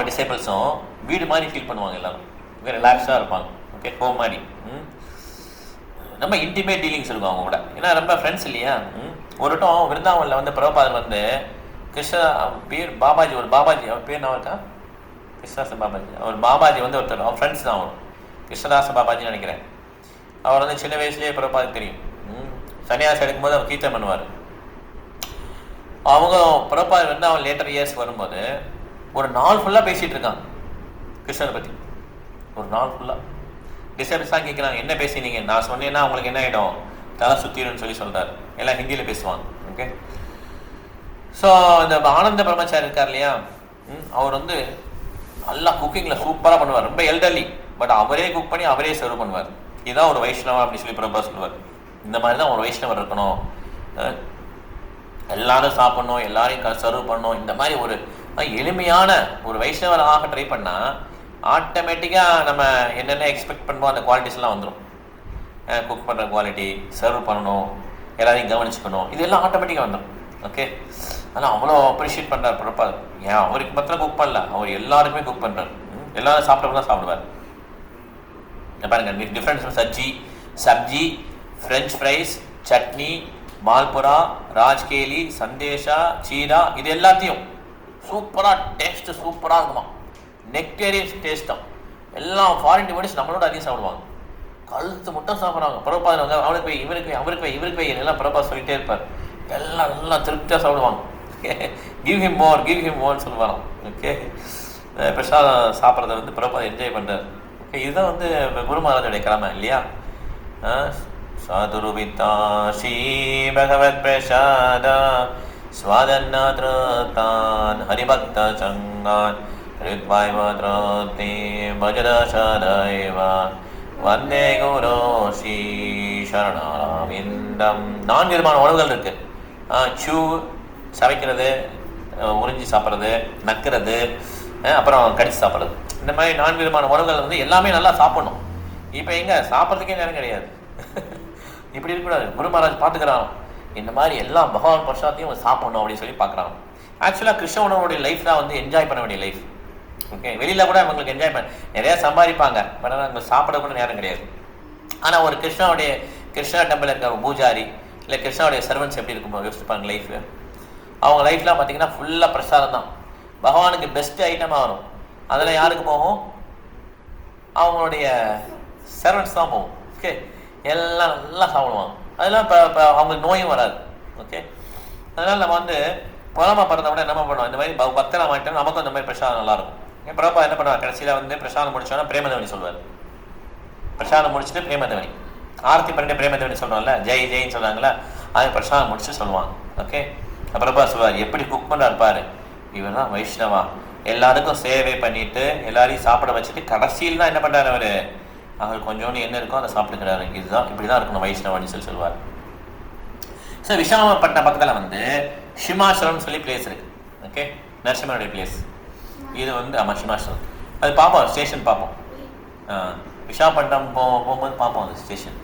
டிசைபிள்ஸும் வீடு மாதிரி ஃபீல் பண்ணுவாங்க. எல்லாரும் ரிலாக்ஸாக இருப்பாங்க. ஓகே, ஹோம் மாதிரி ரொம்ப இன்டிமேட் டீலிங்ஸ் இருக்கும் அவங்க கூட. ஏன்னா ரொம்ப ஃப்ரெண்ட்ஸ் இல்லையா. ஒரு டம் விருந்தாவனில் வந்து பிரபாதர் வந்து கிருஷ்ணா பேர் பாபாஜி, ஒரு பாபாஜி, அவர் பேர் என்ன இருக்கா, கிருஷ்ணதாச பாபாஜி. அவர் பாபாஜி வந்து ஒருத்தர், அவர் ஃப்ரெண்ட்ஸ் தான். அவர் கிருஷ்ணதாச பாபாஜின்னு நினைக்கிறேன். அவர் வந்து சின்ன வயசுலேயே பிரபாதுக்கு தெரியும். சன்னியாசி எடுக்கும்போது அவர் கீர்த்தம் பண்ணுவார். அவங்க பிரபாதர் வந்து அவன் லேட்டர் இயர்ஸ் வரும்போது ஒரு நாள் ஃபுல்லாக பேசிகிட்டு இருக்காங்க கிருஷ்ணரை பற்றி. ஒரு நாள் ஃபுல்லாக டிசைபிள்ஸ்லாம் கேட்குறாங்க, என்ன பேசினீங்க? நான் சொன்னேன்னா அவங்களுக்கு என்ன ஆகிடும், தலை சுற்றிடும்னு சொல்கிறார். எல்லாம் ஹிந்தியில் பேசுவாங்க. ஓகே, ஸோ இந்த ஆனந்த பிரம்மச்சாரி இருக்கார் இல்லையா, அவர் வந்து நல்லா குக்கிங்கில் சூப்பராக பண்ணுவார். ரொம்ப எல்டர்லி, பட் அவரே குக் பண்ணி அவரே சர்வ் பண்ணுவார். இதுதான் ஒரு வைஷ்ணவா அப்படின்னு சொல்லி பிரபா சொல்லுவார். இந்த மாதிரி தான் ஒரு வைஷ்ணவர் இருக்கணும், எல்லாரும் சாப்பிட்ணும், எல்லாரையும் சர்வ் பண்ணணும். இந்த மாதிரி ஒரு எளிமையான ஒரு வைஷ்ணவர் ஆக ட்ரை பண்ணால் ஆட்டோமேட்டிக்காக நம்ம என்னென்ன எக்ஸ்பெக்ட் பண்ணுவோம் அந்த குவாலிட்டிஸ்லாம் வந்துடும். குக் பண்ணுற குவாலிட்டி, சர்வ் பண்ணணும், எல்லாரையும் கவனிச்சுக்கணும், இதெல்லாம் ஆட்டோமேட்டிக்காக வந்துடும். ஓகே, ஆனால் அவ்வளோ அப்ரிஷியேட் பண்ணுறார் பிரபாத். ஏன் அவருக்கு மாத்திரம் குக் பண்ணல, அவர் எல்லாருக்குமே குக் பண்ணுறார். எல்லாரும் சாப்பிட்றப்ப தான் சாப்பிடுவார். பாருங்க differents. Sabzi, French fries, chutney, மால்புரா, ராஜ்கேலி, சந்தேஷா, சீரா, இது எல்லாத்தையும் சூப்பராக டேஸ்ட்டு சூப்பராக இருக்குமா. நெக்டேரியஸ் டேஸ்ட்டாக எல்லாம் ஃபாரின் டிவர்ஸ் நம்மளோட அதிகம் சாப்பிடுவாங்க. கழுத்து மட்டும் சாப்பிட்றாங்க. பிரபாதர் வந்து அவனுக்கு போய் இவருக்கு போய் எல்லாம் பிரபா சொல்லிகிட்டே இருப்பார். எல்லாம் நல்லா திருப்தியாக சாப்பிடுவாங்க. கிவ் ஹிம் மோர்னு சொல்லுவாராம். ஓகே, பிரசாதம் சாப்பிட்றத வந்து பிரபாதர் என்ஜாய் பண்ணுறாரு. ஓகே, இதுதான் வந்து குரு மகாராஜோடைய கிழமை இல்லையா. சாதுருவித்தாஷி பகவத் பிரசாத ஸ்வாதன்னாத்ரதான் ஹரிபக்த சங்கான் ரித்வாய்வத்ரப்தி பஜதசதைவ வந்தே குரு ஸ்ரீ சரணாரவிந்தம். 4 விதமான உணவுகள் இருக்கு. சூ சமைக்கிறது, உறிஞ்சி சாப்பிட்றது, நக்கிறது, அப்புறம் கடிச்சு சாப்பிட்றது. இந்த மாதிரி 4 விதமான உணவுகள் வந்து எல்லாமே நல்லா சாப்பிடணும். இப்போ எங்கே சாப்பிட்றதுக்கே நேரம் கிடையாது. இப்படி இருக்கக்கூடாது. குரு மகாராஜ் பார்த்துக்கிறான். இந்த மாதிரி எல்லா பகவான் பிரசாத்தையும் சாப்பிடணும் அப்படின்னு சொல்லி பார்க்குறாங்க. ஆக்சுவலாக கிருஷ்ண உணவுடைய லைஃப் தான் வந்து என்ஜாய் பண்ண வேண்டிய லைஃப். ஓகே, வெளியில் கூட அவங்களுக்கு என்ஜாய் பண்ண நிறையா சம்பாதிப்பாங்க, பட் ஆனால் அங்கே சாப்பிட கூட நேரம் கிடையாது. ஆனால் ஒரு கிருஷ்ணா டெம்பிள் இருக்க பூஜாரி இல்லை கிருஷ்ணாவுடைய சர்வன்ஸ் எப்படி இருக்கும் யோசிப்பாங்க லைஃப். அவங்க லைஃப்லாம் பார்த்தீங்கன்னா ஃபுல்லாக பிரசாதம் தான். பகவானுக்கு பெஸ்ட் ஐட்டமாக வரும். அதில் யாருக்கு போகும்? அவங்களுடைய சர்வன்ஸ் தான் போகும். ஓகே, எல்லாம் நல்லா சாப்பிடுவாங்க. அதெல்லாம் இப்போ அவங்களுக்கு நோயும் வராது. ஓகே, அதனால் நம்ம வந்து புலமா பிறந்த விட என்ன பண்ணுவோம், இந்த மாதிரி பக்தராக மாட்டோம், நமக்கும் இந்த மாதிரி பிரசாதம் நல்லாயிருக்கும். பிரபா என்ன பண்ணுவார், கடைசியில் வந்து பிரசாதம் முடிச்சோன்னா பிரேமதவனி சொல்வார். பிரசாதம் முடிச்சுட்டு பிரேமதவனி ஆரத்தி பண்ணிட்டு பிரேமதவனி சொல்கிறோம்ல, ஜெயின்னு சொல்கிறாங்களே, அது பிரசாதம் முடிச்சு சொல்லுவாங்க. ஓகே, பிரபா சொல்வார், எப்படி குக் பண்ணுறாரு பாரு, இவர் தான் வைஷ்ணவா, எல்லாருக்கும் சேவை பண்ணிட்டு எல்லாரையும் சாப்பிட வச்சுட்டு கடைசியில் தான் என்ன பண்ணுறாரு அவர் கொஞ்சோண்டு என்ன இருக்கோ அதை சாப்பிட்டுக்கிறாரு. இதுதான் இப்படி தான் இருக்கணும் வைஷ்ணவான்னு சொல்லி சொல்லுவார். ஸோ விசாகப்பட்டினம் பக்கத்தில் வந்து சிமாஸ்வரம்னு சொல்லி பிளேஸ் இருக்கு. ஓகே, நரசிம்மனுடைய பிளேஸ் இது வந்து. ஆமாம், சிமாஸ்வரம். அது பார்ப்போம், ஸ்டேஷன் பார்ப்போம். விசாகப்பட்டினம் போகும்போது பார்ப்போம் அந்த ஸ்டேஷன்.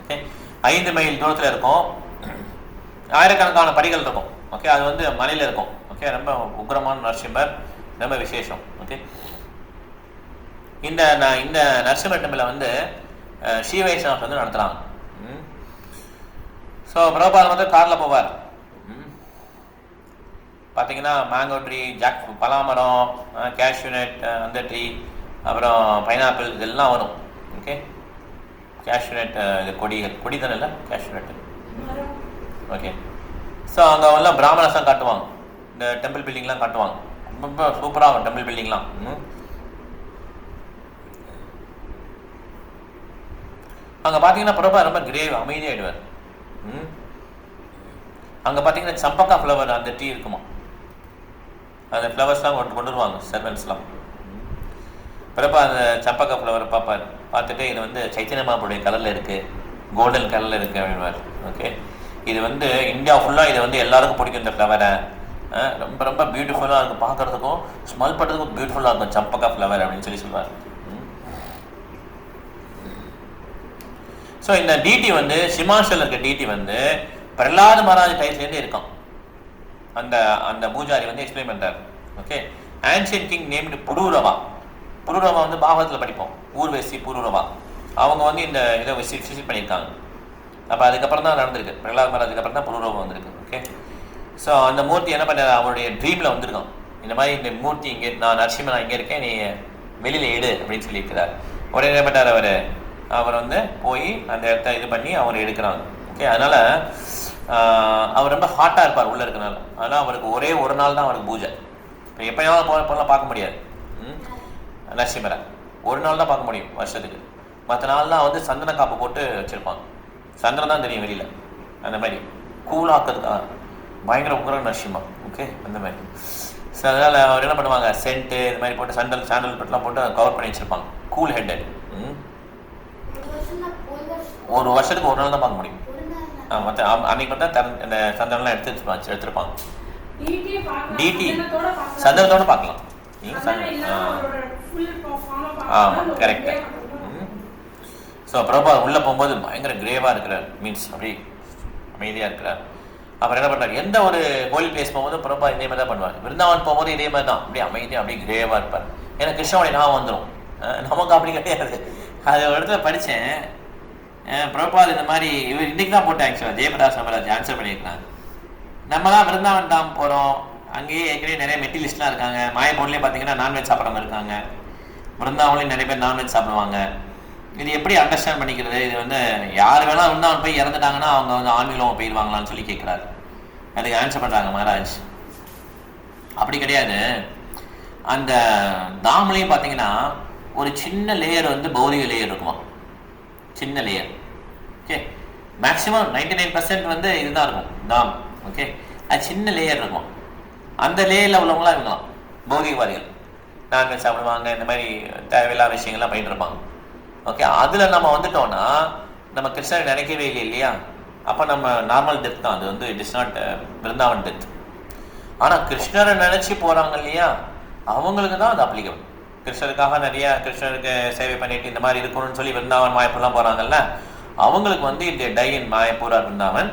ஓகே, 5 மைல் தூரத்தில் இருக்கும். ஆயிரக்கணக்கான படிகள் இருக்கும். ஓகே, அது வந்து மலையில் இருக்கும். ஓகே, ரொம்ப உக்ரமான நரசிம்மர், ரொம்ப விசேஷம். ஓகே, இந்த நரசிம்மர் டெம்பிளை வந்து ஸ்ரீ வைஷ்ணவ் வந்து நடத்துகிறாங்க. ஸோ பிரபாதர் வந்து காரில் போவார். பார்த்தீங்கன்னா மேங்கோ ட்ரீ, பலாமரம், கேஷ்யூ நட், அந்த ட்ரீ, அப்புறம் பைனாப்பிள் இதெல்லாம் வரும். ஓகே, கேஷ்யூ நட் இது கொடி தானே இல்லை கேஷ்யூ நட்டு. ஓகே, ஸோ அங்கே எல்லாம் பிராமணர்ஸ்லாம் காட்டுவாங்க, இந்த டெம்பிள் பில்டிங்லாம் காட்டுவாங்க, ரொம்ப சூப்பராக இருக்கும் டெம்பிள் பில்டிங்லாம். அங்கே பார்த்தீங்கன்னா பிரபா ரொம்ப கிரேவ் அமைதியாகிடுவார். அங்கே பார்த்தீங்கன்னா சம்பக்கா ஃப்ளவர் அந்த டீ இருக்குமா, அந்த ஃப்ளவர்ஸ்லாம் கொண்டு வருவாங்க சர்வன்ஸ்லாம். பிரபா அந்த சம்பக்கா ஃப்ளவரை பார்ப்பார், பார்த்துட்டு இது வந்து சைத்தன்ய மகாபிரபுடைய கலரில் இருக்குது, கோல்டன் கலரில் இருக்குது அப்படின்வார். ஓகே, இது வந்து இந்தியா ஃபுல்லாக இது வந்து எல்லாருக்கும் பிடிக்கும் இந்த ஃப்ளவரை, ரொம்ப ரொம்ப பியூட்டிஃபுல்லாக இருக்கும், பார்க்குறதுக்கும் ஸ்மெல் பண்ணுறதுக்கும் பியூட்டிஃபுல்லாக இருக்கும் சம்பக்கா ஃப்ளவர் அப்படின்னு சொல்லி சொல்லுவார். ஸோ இந்த டிடி வந்து சிமாச்சல் இருக்க டிடி வந்து பிரகலாத் மகாராஜ் டைப்லேருந்து இருக்கான். அந்த அந்த பூஜாரி வந்து எக்ஸ்பிளைன் பண்ணுறாரு. Okay, ancient king named Pururava. Pururava வந்து பாகவத்தில் படிப்போம், ஊர்வசி புரூரவா. அவங்க வந்து இந்த இதை விசிட் பண்ணியிருக்காங்க. அப்போ அதுக்கப்புறம் தான் நடந்திருக்கு, பிரகலாத் மகாராஜுக்கு அப்புறம் தான் புரூரவா வந்திருக்கு. ஓகே, ஸோ அந்த மூர்த்தி என்ன பண்ண அவருடைய ட்ரீமில் வந்திருக்கான், இந்த மாதிரி இந்த மூர்த்தி இங்கே நான் நரசிம்மன் நான் இங்கே இருக்கேன், நீ வெளியில் எடு அப்படின்னு சொல்லியிருக்கிறார். உடனே என்ன பண்ணார் அவர் வந்து போய் அந்த இடத்த இது பண்ணி அவர் எடுக்கிறாங்க. ஓகே, அதனால் அவர் ரொம்ப ஹாட்டாக இருப்பார் உள்ளே இருக்கனால. அதனால் அவருக்கு ஒரே ஒரு நாள் தான் அவருக்கு பூஜை. இப்போ எப்போயாவது போகலாம் பார்க்க முடியாது நரசிம்மரை, ஒரு நாள் தான் பார்க்க முடியும் வருஷத்துக்கு. மற்ற நாள்லாம் வந்து சந்தன காப்பு போட்டு வச்சுருப்பாங்க, சந்தனம் தான் தெரியும் வெளியில், அந்த மாதிரி கூலாக்கிறதுக்காக பயங்கர உக்ர நரசிம்மா. ஓகே, அந்த மாதிரி. ஸோ அதனால் அவர் என்ன பண்ணுவாங்க, சென்ட்டு இது மாதிரி போட்டு சாண்டல் பட்டெலாம் போட்டு கவர் பண்ணி வச்சுருப்பாங்க, கூல் ஹெட்டட். ஒரு வருஷத்துக்கு ஒரு நாள் தான் பார்க்க முடியும். மற்ற அன்னைக்கு மட்டும் இந்த சந்தனம்லாம் எடுத்துருப்பாங்க. டிடி சந்தனத்தோடு பார்க்கலாம். ஆமாம், கரெக்டு. ஸோ பிரபா உள்ளே போகும்போது பயங்கர கிரேவாக இருக்கிறார், மீன்ஸ் அப்படி அமைதியாக இருக்கிறார். அப்புறம் என்ன பண்ணுறாரு, எந்த ஒரு ஹோலி பிளேஸ் போகும்போது பிரபா இதே மாதிரி தான் பண்ணுவார். விருந்தாவன் போகும்போது இதே மாதிரி தான் அப்படியே அமைதியாக அப்படியே கிரேவாக இருப்பார். ஏன்னா கிருஷ்ணனுடைய ஞாபகம் வந்துடும், நமக்கு அப்படி கிடையாது. அது ஒரு இடத்துல படித்தேன், பிரபாத் இந்த மாதிரி இவர் இன்றைக்கி தான் போட்டேன் ஆக்சுவலாக, ஜெயபிரகாஷ் சமராஜ் ஆன்சர் பண்ணியிருக்காங்க. நம்ம தான் விருந்தாவன் தான் போகிறோம், அங்கேயே ஏற்கனவே நிறைய மெட்டீரியலிஸ்ட்லாம் இருக்காங்க. மாயப்பூர்லேயே பார்த்தீங்கன்னா நான்வெஜ் சாப்பிட்றவங்க இருக்காங்க, விருந்தாவன்லேயும் நிறைய பேர் நான்வெஜ் சாப்பிடுவாங்க. இது எப்படி அண்டர்ஸ்டாண்ட் பண்ணிக்கிறது, இது வந்து யார் வேணால் விருந்தாவன் போய் இறந்துட்டாங்கன்னா அவங்க வந்து ஆன்மீகம் போயிடுவாங்களான்னு சொல்லி கேட்குறாரு. அதுக்கு ஆன்சர் பண்ணுறாங்க மகாராஜ், அப்படி கிடையாது. அந்த தாம்லேயும் பார்த்தீங்கன்னா ஒரு சின்ன லேயர் வந்து பௌதிக லேயர் இருக்குமா, சின்ன லேயர். ஓகே, மேக்ஸிமம் 99% வந்து இதுதான் இருக்கும் தாம். ஓகே, அது சின்ன லேயர் இருக்கும். அந்த லேயரில் உள்ளவங்களாம் இருக்கலாம் பௌதிகவாதிகள், நான்வெஜ் சாப்பிடுவாங்க, இந்த மாதிரி தேவையில்லாத விஷயங்கள்லாம் பண்ணிட்டு இருப்பாங்க. ஓகே, அதில் நம்ம வந்துட்டோம்னா நம்ம கிருஷ்ணரை நினைக்கவே இல்லை இல்லையா, அப்போ நம்ம நார்மல் டெத் தான், அது வந்து it is not Vrindavan death. ஆனால் கிருஷ்ணரை நினச்சி போகிறாங்க இல்லையா, அவங்களுக்கு தான் அது அப்ளிகபிள். கிருஷ்ணருக்காக நிறைய கிருஷ்ணருக்கு சேவை பண்ணிட்டு இந்த மாதிரி இருக்கணும்னு சொல்லி விருந்தாவன் மாயப்பூர்லாம் போகிறாங்கல்ல, அவங்களுக்கு வந்து இந்த டை இன் மாயப்பூரா விருந்தாவன்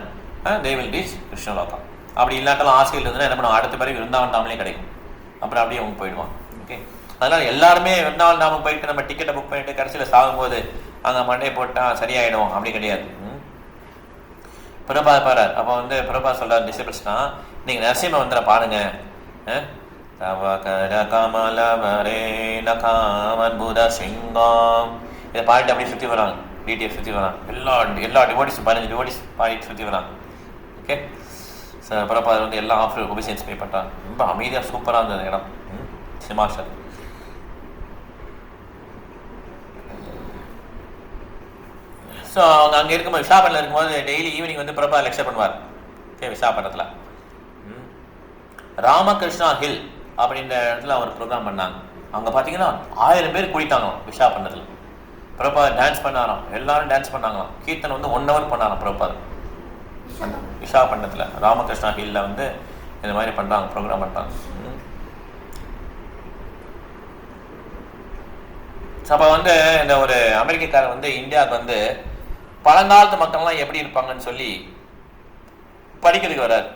தே வில் ரீச் கிருஷ்ணலோகம். அப்படி இல்லாட்டாலும் ஆசையில் இருந்ததுன்னா என்ன பண்ணுவோம், அடுத்த பிறகு விருந்தாவன் தாமலே கிடைக்கும், அப்புறம் அப்படியே அவங்க போயிடுவாங்க. ஓகே, அதனால் எல்லாருமே விருந்தாவன் தாமம் போயிட்டு நம்ம டிக்கெட்டை புக் பண்ணிட்டு கடைசியில் சாகும்போது அங்கே மண்டையை போட்டால் சரியாயிடும் அப்படி கிடையாது. பிரபா பாரார். அப்போ வந்து பிரபா சொல்கிறார் டிசிபிள்ஸ்னா, நீங்கள் நரசிம்ம மந்திர பாருங்க, இதை பாடிட்டு அப்படியே சுற்றி வராங்க, டிடிஎஃப் சுற்றி வராங்க, எல்லா டிவோடிஸ் 15 டிவோடிஸ் பாடிட்டு சுற்றி வராங்க. ஓகே, பிரபா வந்து எல்லா ஆஃபர் ஒபிசியன்ஸ் பே பண்ணுறாங்க. ரொம்ப அமைதியாக சூப்பராக இருந்தது இடம் சிமாச்சல். ஸோ அவங்க அங்கே இருக்கும்போது விசாகப்பட்டில் இருக்கும்போது டெய்லி ஈவினிங் வந்து பிரபா லெக்சர் பண்ணுவார். ஓகே, விசாகப்பட்டினத்தில் ராமகிருஷ்ணா ஹில் அப்படின்ற இடத்துல அவர் ப்ரோக்ராம் பண்ணாங்க. அங்கே பார்த்தீங்கன்னா 1000 பேர் குடித்தாங்களாம் விசாகப்பட்டினத்தில். பிரபா டான்ஸ் பண்ணாராம், எல்லாரும் டான்ஸ் பண்ணாங்களாம். கீர்த்தன் வந்து 1 hour பண்ணாராம் பிரபா விசாகப்பட்டினத்தில். ராமகிருஷ்ணா ஹில்ல வந்து இந்த மாதிரி பண்ணுறாங்க, ப்ரோக்ராம் பண்ணுறாங்க. அப்போ வந்து இந்த ஒரு அமெரிக்கக்காரர் வந்து இந்தியாவுக்கு வந்து பழங்காலத்து மக்கள்லாம் எப்படி இருப்பாங்கன்னு சொல்லி படிக்கிறதுக்கு வர்றார்.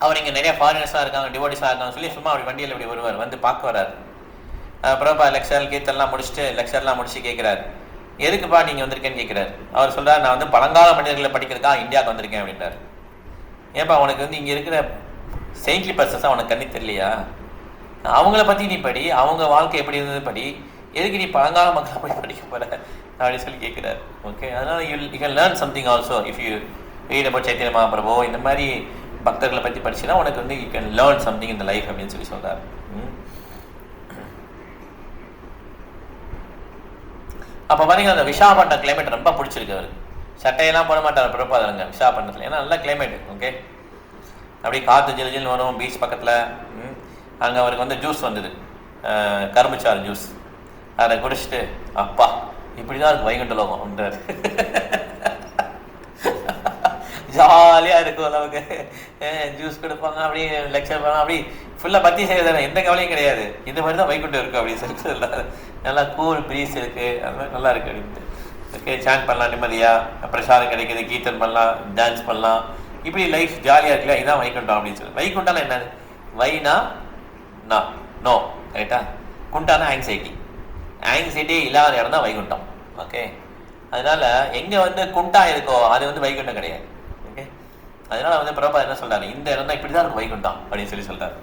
அவர் இங்கே நிறைய ஃபாரினர்ஸாக இருக்காங்க, டிவோடிஸாக இருக்காங்க சொல்லி சும்மா அப்படி வண்டியில் இப்படி வருவார், வந்து பார்க்க வர்றார். பிரபா லெக்சர் கீர்த்தன்லாம் முடிச்சுட்டு லெக்சர்லாம் முடிச்சு கேட்குறாரு, எதுக்குப்பா நீங்கள் வந்திருக்கேன்னு கேட்குறாரு. அவர் சொல்கிறார், நான் வந்து பழங்கால மனிதர்களை படிக்கிறதுக்காக இந்தியாவுக்கு வந்திருக்கேன் அப்படின்றார். ஏன்ப்பா உனக்கு வந்து இங்கே இருக்கிற செயின்ட்லி பர்சன்ஸாக உனக்கு கண்ணி தெரியலையா, அவங்கள பற்றி நீ படி, அவங்க வாழ்க்கை எப்படி இருந்தது படி, எதுக்கு நீ பழங்கால மக்களை போய் படிக்க போகிற அப்படி சொல்லி கேட்குறாரு. ஓகே, அதனால் you can learn something also if you read about Chaitanya Mahaprabhu. இந்த மாதிரி பக்தர்களை பற்றி படிச்சுன்னா உனக்கு வந்து யூ கேன் லேர்ன் சம்திங் இந்த லைஃப் அப்படின்னு சொல்லி சொல்கிறார். அப்போ பாருங்க, அந்த விசாகப்பட்டினம் கிளைமேட் ரொம்ப பிடிச்சிருக்கு அவருக்கு. சட்டையெல்லாம் போட மாட்டார் பிரபாதரங்க விசாகப்பட்டினத்தில், ஏன்னா நல்ல கிளைமேட். ஓகே, அப்படியே காற்று ஜில் ஜில்னு வரும் பீச் பக்கத்தில். அங்கே அவருக்கு வந்து ஜூஸ் வந்தது, கரும்புச்சாறு ஜூஸ். அதை குடிச்சிட்டு அப்பா இப்படி தான் இருக்கு வைகுண்ட லோகம் அப்படின்றாரு. ஜாலியாக இருக்கும் நமக்கு. ஜூஸ் கொடுப்பாங்க, அப்படி லெக்சர் பண்ணலாம், அப்படி ஃபுல்லாக பற்றி செய்யறது எந்த கவலையும் கிடையாது. இந்த மாதிரி தான் வைகுண்டம் இருக்குது அப்படின்னு சொல்லிட்டு நல்லா கூல் ப்ரீஸ் இருக்குது, அது மாதிரி நல்லா இருக்குது அப்படின்ட்டு. ஓகே, சாண்ட் பண்ணலாம் நிம்மதியாக, பிரசாதம் கிடைக்கிது, கீர்த்தன் பண்ணலாம், டான்ஸ் பண்ணலாம், இப்படி லைஃப் ஜாலியாக இருக்குல்ல, இதுதான் வைகுண்டம் அப்படின்னு சொல்லி. வைகுண்டால என்ன? வைனா நா நோ, ரைட்டா? குண்டானா ஆங்ஸைட்டி. ஆங்ஸைட்டியே இல்லாத இடம் தான் வைகுண்டம். ஓகே, அதனால எங்கே வந்து குண்டா இருக்கோ அது வந்து வைகுண்டம் கிடையாது. ஓகே, அதனால வந்து பிரபா என்ன சொல்றாரு, இந்த இடம் தான் இப்படி தான் இருக்கும் வைகுண்டம் அப்படின்னு சொல்லி சொல்றாரு.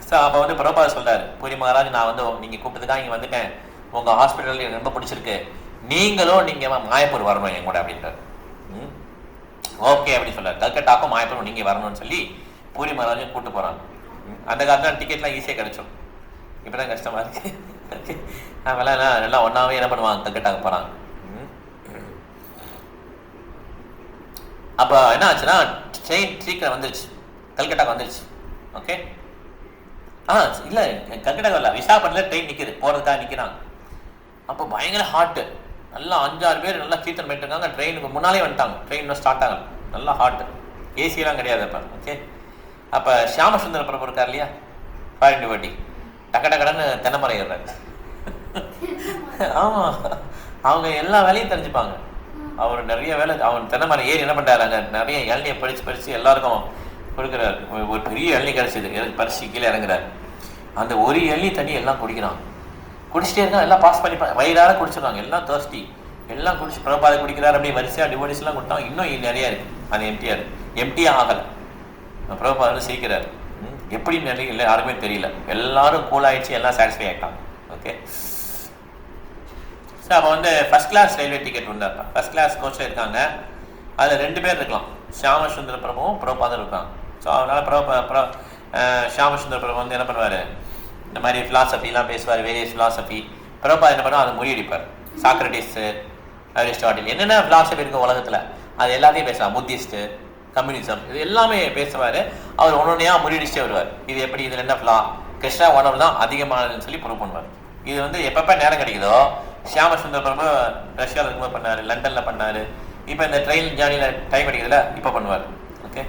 ஸோ அப்போ வந்து பிரபா சொல்றாரு, பூரி மகாராஜ் நான் வந்து நீங்கள் கூப்பிட்டதுக்காக இங்கே வந்துட்டேன், உங்கள் ஹாஸ்பிட்டல் எனக்கு ரொம்ப பிடிச்சிருக்கு, நீங்களும் நீங்கள் மாயப்பூர் வரணும் என் கூட அப்படின்றார். ஓகே அப்படி சொல்றாரு. கல்கட்டாக்கும் மாயப்பூர் நீங்கள் வரணும்னு சொல்லி பூரி மகாராஜும் கூப்பிட்டு போகிறாங்க. அந்த காலத்தில் டிக்கெட்லாம் ஈஸியாக கிடைச்சோம், இப்போ தான் கஷ்டமாக இருக்குது. ஓகே, அவெல்லாம் எல்லாம் ஒன்றாவே என்ன பண்ணுவாங்க, கல்கட்டாக்கு போகிறாங்க. அப்போ என்ன ஆச்சுன்னா ட்ரெயின் சீக்கிரம் வந்துருச்சு, கல்கட்டாக்கு வந்துருச்சு. ஓகே, இல்லை கல்கட்டாக்கு வரல, விசாகப்பட்டினத்தில் ட்ரெயின் நிற்கிது, போகிறதுக்காக நிற்கிறாங்க. அப்போ பயங்கர ஹாட்டு, நல்லா 5-6 பேர் நல்லா கீர்த்தன் பண்ணிட்டு இருக்காங்க. ட்ரெயினுக்கு முன்னாலே வந்துட்டாங்க, ட்ரெயின் இன்னும் ஸ்டார்ட் ஆகல, நல்லா ஹாட்டு, ஏசியெல்லாம் கிடையாது அப்போ. ஓகே, அப்போ ஷியாமசுந்தர பிரபு இருக்கார் இல்லையா, ஃபாரின் டிவோட்டி, டக்கடன்னு தென்னைமரம் ஏறுறாரு. ஆமாம், அவங்க எல்லா வேலையும் தெரிஞ்சுப்பாங்க. அவர் நிறைய வேலை, அவன் தென்னைமரம் ஏறி என்ன பண்ணுறாரு, அங்கே நிறைய இளநியை பறித்து எல்லாருக்கும் கொடுக்குறாரு. ஒரு பெரிய இளநீ கிடச்சிது, பறிச்சு கீழே இறங்குறாரு. அந்த ஒரு இளநீ தண்ணி எல்லாம் குடிக்கிறான், குடிச்சிட்டே இருக்கான், எல்லாம் பாஸ் பண்ணி வயிறார குடிச்சிடுவாங்க, எல்லாம் தர்ஸ்டி, எல்லாம் குடிச்சு பிரபாதை குடிக்கிறார். அப்படியே வரிசையாக டிவோடிஸ்லாம் கொடுத்தாங்க, இன்னும் நிறையா இருக்குது, அது எம்டியாக ஆகலை. பிரபாதை வந்து சிரிக்கிறார், எப்படி நிலையில் இல்லை யாருமே தெரியல, எல்லாரும் கூல் ஆகிடுச்சு, எல்லாம் சாட்டிஸ்ஃபை ஆகிட்டாங்க. ஓகே, ஸோ அப்போ வந்து ஃபஸ்ட் கிளாஸ் ரயில்வே டிக்கெட் உண்டார், ஃபஸ்ட் கிளாஸ் கோச்சில் இருக்காங்க. அதில் 2 பேர் இருக்கலாம், ஷியாமசுந்தர பிரபுவும் பிரபாதரும் இருக்காங்க. ஸோ அதனால் ஷியாமசுந்தர பிரபு வந்து என்ன பண்ணுவார், இந்த மாதிரி ஃபிலாசபிலாம் பேசுவார், வேரியஸ் ஃபிலாசபி. பிரபா என்ன பண்ணுவார், அதை முறியடிப்பார். சாக்ரட்டிஸு, அரிஸ்டாட்டில், என்னென்ன ஃபிலாசபி இருக்குது உலகத்தில் அது எல்லாத்தையும் பேசலாம். புத்திஸ்ட்டு, கம்யூனிசம், இது எல்லாமே பேசுவார். அவர் ஒன்னொன்னையாக முறியடிச்சே வருவார். இது எப்படி, இதில் என்ன ஃபிலா, கிருஷ்ணா உணவு தான் அதிகமானதுன்னு சொல்லி ப்ரூவ் பண்ணுவார். இது வந்து எப்பப்போ நேரம் கிடைக்குதோ, ஷியாமசுந்தர பிரபு ரஷ்யாவில் இருக்கும்போது பண்ணார், லண்டனில் பண்ணார், இப்போ இந்த ட்ரெயின் ஜேர்னியில் டைம் கிடைக்குதுல இப்போ பண்ணுவார். ஓகே,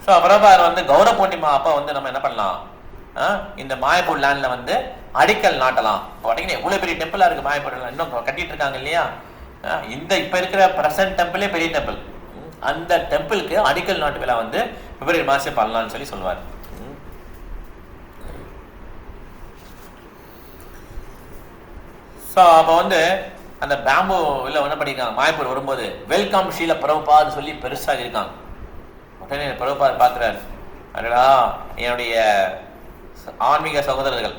ஸோ பிரபார் வந்து கௌரவ பூர்ணிமா அப்போ வந்து நம்ம என்ன பண்ணலாம், இந்த மாயப்பூர் லேண்டில் வந்து அடிக்கல் நாட்டலாம். உடனே எவ்வளோ பெரிய டெம்பிளாக இருக்குது மாயப்பூர், இன்னும் கட்டிட்டு இருக்காங்க இல்லையா. இந்த இப்போ இருக்கிற ப்ரெசன்ட் டெம்பிளே பெரிய டெம்பிள், அந்த டெம்பிளுக்கு அடிக்கல் நாட்டு விழா வந்து பிப்ரவரி மாதம் பண்ணலான்னு சொல்லி சொல்லுவார். ஸோ அப்போ வந்து அந்த பேம்பு இல்லை என்ன பண்ணியிருக்காங்க, மாயப்பூர் வரும்போது வெல்கம் ஷீல பிரபுபான்னு சொல்லி பெருசாக இருக்காங்க. உடனே பிரபுபாத் பார்க்குறாரு, அடடா என்னுடைய ஆன்மீக சகோதரர்கள்,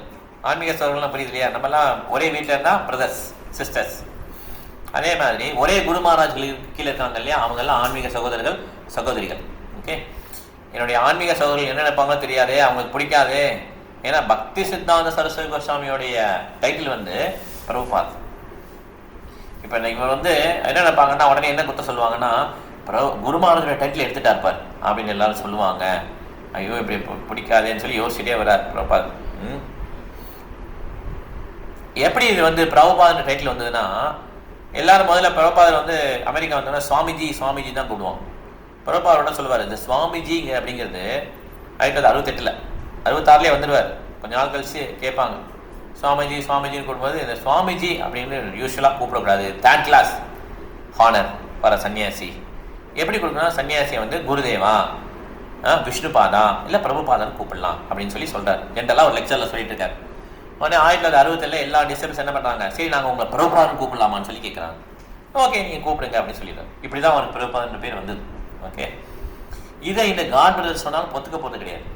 ஆன்மீக சகோதரர்கள்லாம் புரியுது இல்லையா, நம்மலாம் ஒரே வீட்டில் இருந்தால் பிரதர்ஸ் சிஸ்டர்ஸ், அதே மாதிரி ஒரே குரு மகாராஜ்களுக்கு கீழே இருக்காங்க இல்லையா, அவங்கெல்லாம் ஆன்மீக சகோதரர்கள் சகோதரிகள். ஓகே, என்னுடைய ஆன்மீக சகோதரர்கள் என்ன நினைப்பாங்களோ தெரியாது, அவங்களுக்கு பிடிக்காது. ஏன்னா பக்தி சித்தாந்த சரஸ்வதி கோஸ்வாமியோடைய டைட்டில் வந்து பிரபுபாத். இப்போ இவர் வந்து என்ன நினைப்பாங்கன்னா, உடனே என்ன குத்த சொல்லுவாங்கன்னா, குரு மகாராஜோட டைட்டில் எடுத்துட்டா இருப்பார் அப்படின்னு எல்லாரும் சொல்லுவாங்க. ஐயோ இப்படி பிடிக்காதேன்னு சொல்லி யோசிச்சுட்டே வர்றார் பிரபுபாத். எப்படி இது வந்து பிரபுபாத் டைட்டில் வந்ததுன்னா, எல்லாரும் முதல்ல பிரபுபாதர் வந்து அமெரிக்கா வந்தோன்னா சுவாமிஜி சுவாமிஜி தான் கூடுவோம். பிரபுபாதரோட சொல்லுவார், இந்த சுவாமிஜிங்க அப்படிங்கிறது 1968 66 வந்துடுவார். கொஞ்ச நாள் கழிச்சு கேட்பாங்க, சுவாமிஜி சுவாமிஜின்னு கூடும்போது இந்த சுவாமிஜி அப்படின்னு யூஸ்வலாக கூப்பிடக்கூடாது, தேர்ட் கிளாஸ் ஹானர் வர சன்னியாசி. எப்படி கொடுக்கணும்னா சன்னியாசியை வந்து குருதேவா, விஷ்ணுபாதா இல்லை பிரபுபாதான்னு கூப்பிடலாம் அப்படின்னு சொல்லி சொல்கிறார். ஜென்ரலாக ஒரு லெக்சரில் சொல்லிட்டு இருக்காரு. உடனே 1967 எல்லா டிஸ்டர்பன்ஸ் என்ன பண்ணுறாங்க, சரி நாங்கள் உங்களை பிரபுபாதன் கூப்பிடலாமான்னு சொல்லி கேட்குறாங்க. ஓகே நீங்கள் கூப்பிடுங்க அப்படின்னு சொல்லிடுறாரு. இப்படி தான் ஒரு பிரபுபாதன் பேர் வந்தது. ஓகே, இதை இந்த காட் பிரதர்ஸ் சொன்னாலும் பொத்துக்க போகிறது கிடையாது.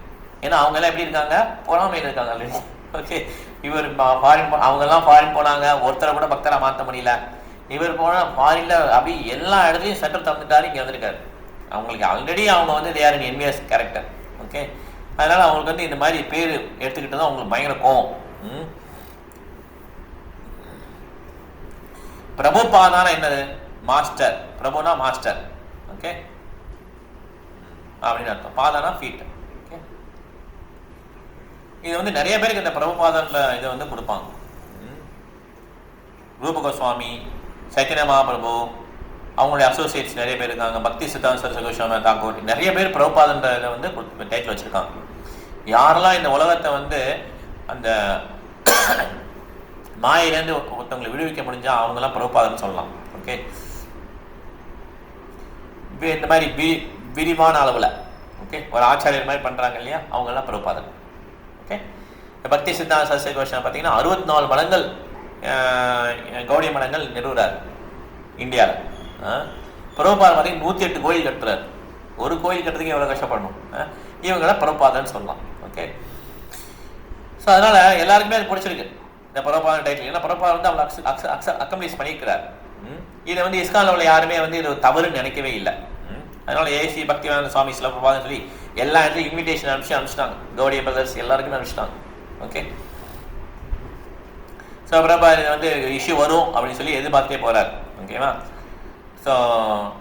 ஏன்னா அவங்க எல்லாம் எப்படி இருக்காங்க, பொறாமையில் இருக்காங்க ஆல்ரெடி. ஓகே, இவர் ஃபாரின் அவங்கெல்லாம் ஃபாரின் போனாங்க, ஒருத்தரை கூட பக்தராக மாற்ற முடியல. இவர் போனால் ஃபாரினில் அப்படி எல்லா இடத்துலையும் சென்டர் திறந்துட்டாரு, இங்கே வந்திருக்காரு. அவங்களுக்கு ஆல்ரெடி அவங்க வந்து தேர் இன் என்விஎஸ் கேரக்டர். ஓகே, அதனால் அவங்களுக்கு வந்து இந்த மாதிரி பேர் எடுத்துக்கிட்டு தான் அவங்களுக்கு பயங்கர கோவம். பிரபுபாதான என்னது? மாஸ்டர். பிரபுனா மாஸ்டர். ஓகே, அப்படின்னு அர்த்தம். பாதானா ஃபீட். ஓகே, இது வந்து நிறைய பேருக்கு இந்த பிரபுபாதன்ற இதை வந்து கொடுப்பாங்க. ரூப கோஸ்வாமி, சைத்தன்ய மகாபிரபு, அவங்களுடைய அசோசியேட்ஸ் நிறைய பேர் இருக்காங்க. பக்தி சித்தாந்த சரஸ்வதி கோஸ்வாமி தாக்கூர், நிறைய பேர் பிரபுபாதன்ற இதை வந்து டைட்டில் வச்சிருக்காங்க. யாரெல்லாம் இந்த உலகத்தை வந்து அந்த மாயிலேருந்து ஒருத்தவங்களை விடுவிக்க முடிஞ்சா அவங்கெல்லாம் பிரபுபாதன்னு சொல்லலாம். ஓகே, இந்த மாதிரி விரிவான அளவில் ஓகே ஒரு ஆச்சாரியர் மாதிரி பண்ணுறாங்க இல்லையா, அவங்கெல்லாம் பிரபுபாதன். ஓகே, பக்தி சித்தாந்த சரஸ்வதி கோஸ்வாமி பார்த்தீங்கன்னா 64 மடங்கள் கௌடிய மடங்கள் நிறுவுறாரு இந்தியாவில். பிரபுபாதன் பார்த்தீங்கன்னா 108 கோயில் கட்டுறாரு. ஒரு கோயில் கட்டுறதுக்கு எவ்வளோ கஷ்டப்படணும். இவங்களாம் பிரபுபாதன்னு சொல்லலாம். ஓகே, ஸோ அதனால் எல்லாருக்குமே அது பிடிச்சிருக்கு இந்த பிரபுபாதன் டைட்டில். ஏன்னா பிரபுபாதன் வந்து அவங்க அக்கம்ப்ளீஷ் பண்ணியிருக்கிறார். இதை வந்து இஸ்கான் லெவலில் யாருமே வந்து இது தவறுன்னு நினைக்கவே இல்லை. அதனால ஏசி பக்திவேதாந்த சுவாமி சில பிரபாதம் சொல்லி எல்லா இடத்துலையும் இன்விடேஷன் அனுப்பிச்சிட்டாங்க. கௌடிய பிரதர்ஸ் எல்லாருக்குமே அனுப்பிச்சிட்டாங்க. ஓகே, ஸோ பிரபா இது வந்து இஷ்யூ வரும் அப்படின்னு சொல்லி எதிர்பார்த்தே போகிறார். ஓகேவா, ஸோ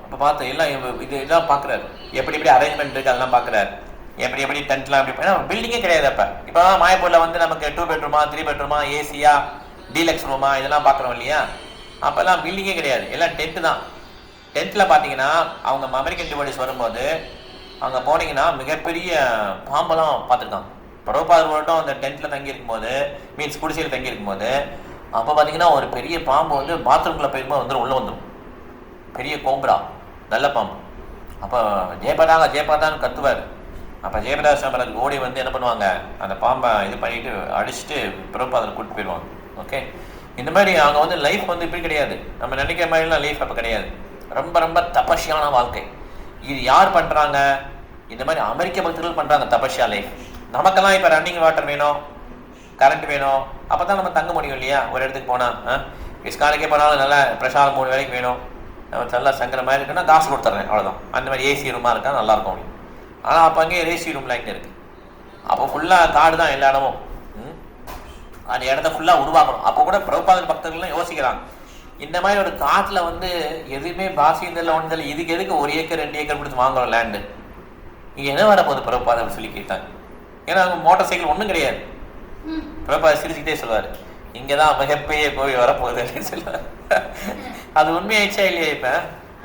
இப்போ பார்த்து எல்லாம் இது இதெல்லாம் பார்க்குறாரு, எப்படி எப்படி அரேஞ்ச்மெண்ட் இருக்குது அதெல்லாம் பார்க்குறாரு. எப்படி டென்ட்லாம் எப்படி, ஏன்னா பில்டிங்கே கிடையாது. இப்போ மாயப்பூரில் வந்து நமக்கு 2 பெட்ரூமா 3 பெட்ரூமா ஏசியா டீலக்ஸ் ரூமா இதெல்லாம் பார்க்குறோம் இல்லையா. அப்போல்லாம் பில்டிங்கே கிடையாது, எல்லாம் டென்ட்டு தான். டென்ட்டில் பார்த்தீங்கன்னா அவங்க அமெரிக்கன் டிவோடிஸ் வரும்போது அங்கே போனீங்கன்னா மிகப்பெரிய பாம்பெல்லாம் பார்த்துருக்காங்க. பிரபுபாதர் மட்டும் அந்த டென்ட்டில் தங்கியிருக்கும் போது, மீன்ஸ் குடிசையில் தங்கியிருக்கும் போது, அப்போ பார்த்தீங்கன்னா ஒரு பெரிய பாம்பு வந்து பாத்ரூமில் போயிருக்கும்போது வந்துடும், உள்ளே வந்துடும். பெரிய கோப்ரா, நல்ல பாம்பு. அப்போ ஜெயபாதான்னு கத்துவார். அப்போ ஜெயபிரதா சாம்பரது ஓடி வந்து என்ன பண்ணுவாங்க, அந்த பாம்பை இது பண்ணிட்டு அடிச்சுட்டு பிரபுபாதர் கூப்பிட்டு போயிடுவாங்க. ஓகே, இந்த மாதிரி அவங்க வந்து லைஃப் வந்து இப்படி கிடையாது, நம்ம நினைக்கிற மாதிரிலாம் லைஃப் அப்போ கிடையாது. ரொம்ப ரொம்ப தபஸ்யான வாழ்க்கை. இது யார் பண்ணுறாங்க? இந்த மாதிரி அமெரிக்க பக்தர்கள் பண்ணுறாங்க தபஸ்யா லைஃப். நமக்கெல்லாம் இப்போ ரன்னிங் வாட்டர் வேணும், கரண்ட் வேணும், அப்போ தான் நம்ம தங்க முடியும் இல்லையா. ஒரு இடத்துக்கு போனால் இஸ்கானுக்கே போனாலும் நல்லா பிரசாதம் 3 வேலைக்கு வேணும், நம்ம நல்லா சங்கர மாதிரி இருக்குன்னா காசு கொடுத்துட்றேன், அவ்வளோதான். அந்த மாதிரி ஏசி ரூமாக இருக்கா நல்லாயிருக்கும் அப்படின்னு. ஆனால் அப்போ அங்கேயே ஏசி ரூம் லைன் இருக்குது. அப்போ ஃபுல்லாக காடு தான் எல்லா இடமும். அந்த இடத்த ஃபுல்லாக உருவாக்கணும். அப்போ கூட பிரபுபாதர் பக்தர்கள்லாம் யோசிக்கிறாங்க, இந்த மாதிரி ஒரு காட்டில் வந்து எதுவுமே பாசிந்தில் ஒன்றில் இதுக்கு எதுக்கு 1 ஏக்கர் 2 ஏக்கர் கொடுத்து வாங்குறோம் லேண்டு, இங்கே என்ன வரப்போகுது பிரபுபாதர் சொல்லி கேட்டாங்க. ஏன்னா அவங்க மோட்டார் சைக்கிள் ஒன்றும் கிடையாது. பிரபுபாதர் சிரிச்சுக்கிட்டே சொல்லுவார், இங்கே தான் மிகப்பெரிய கோவில் வரப்போகுது அப்படின்னு சொல்லுவார். அது உண்மையாயிடுச்சா இல்லையா? இப்போ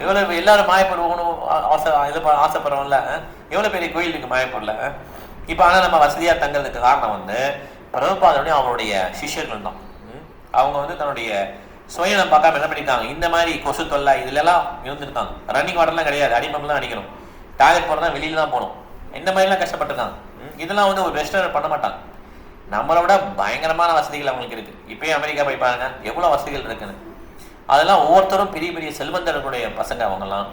எவ்வளோ எல்லாரும் மாயப்பூர் போகணும் ஆசைப்படுறோம்ல, எவ்வளோ பெரிய கோயில் இருக்குது மாயப்பூரில். இப்போ ஆனால் நம்ம வசதியாக தங்கிறதுக்கு காரணம் வந்து பிரபுபாதருடைய அவருடைய சிஷ்யர்கள் தான். அவங்க வந்து தன்னுடைய சுயம் பார்க்காம என்ன பண்ணியிருக்காங்க, இந்த மாதிரி கொசு தொல்லை இதுலலாம் இருந்திருக்காங்க. ரன்னிங் வாட்டர்லாம் கிடையாது, அடிமம்லாம் அடிக்கணும், டாய்லெட் போகிறதா வெளியில தான் போகணும், இந்த மாதிரிலாம் கஷ்டப்பட்டுருக்காங்க. இதெல்லாம் வந்து ஒரு வெஸ்டர்னர் பண்ண மாட்டாங்க. நம்மளோட பயங்கரமான வசதிகள் அவங்களுக்கு இருக்குது. இப்போயும் அமெரிக்கா போய் பாருங்க எவ்வளோ வசதிகள் இருக்குன்னு. அதெல்லாம் ஒவ்வொருத்தரும் பெரிய பெரிய செல்வந்தர்களுடைய பசங்க அவங்கெல்லாம்.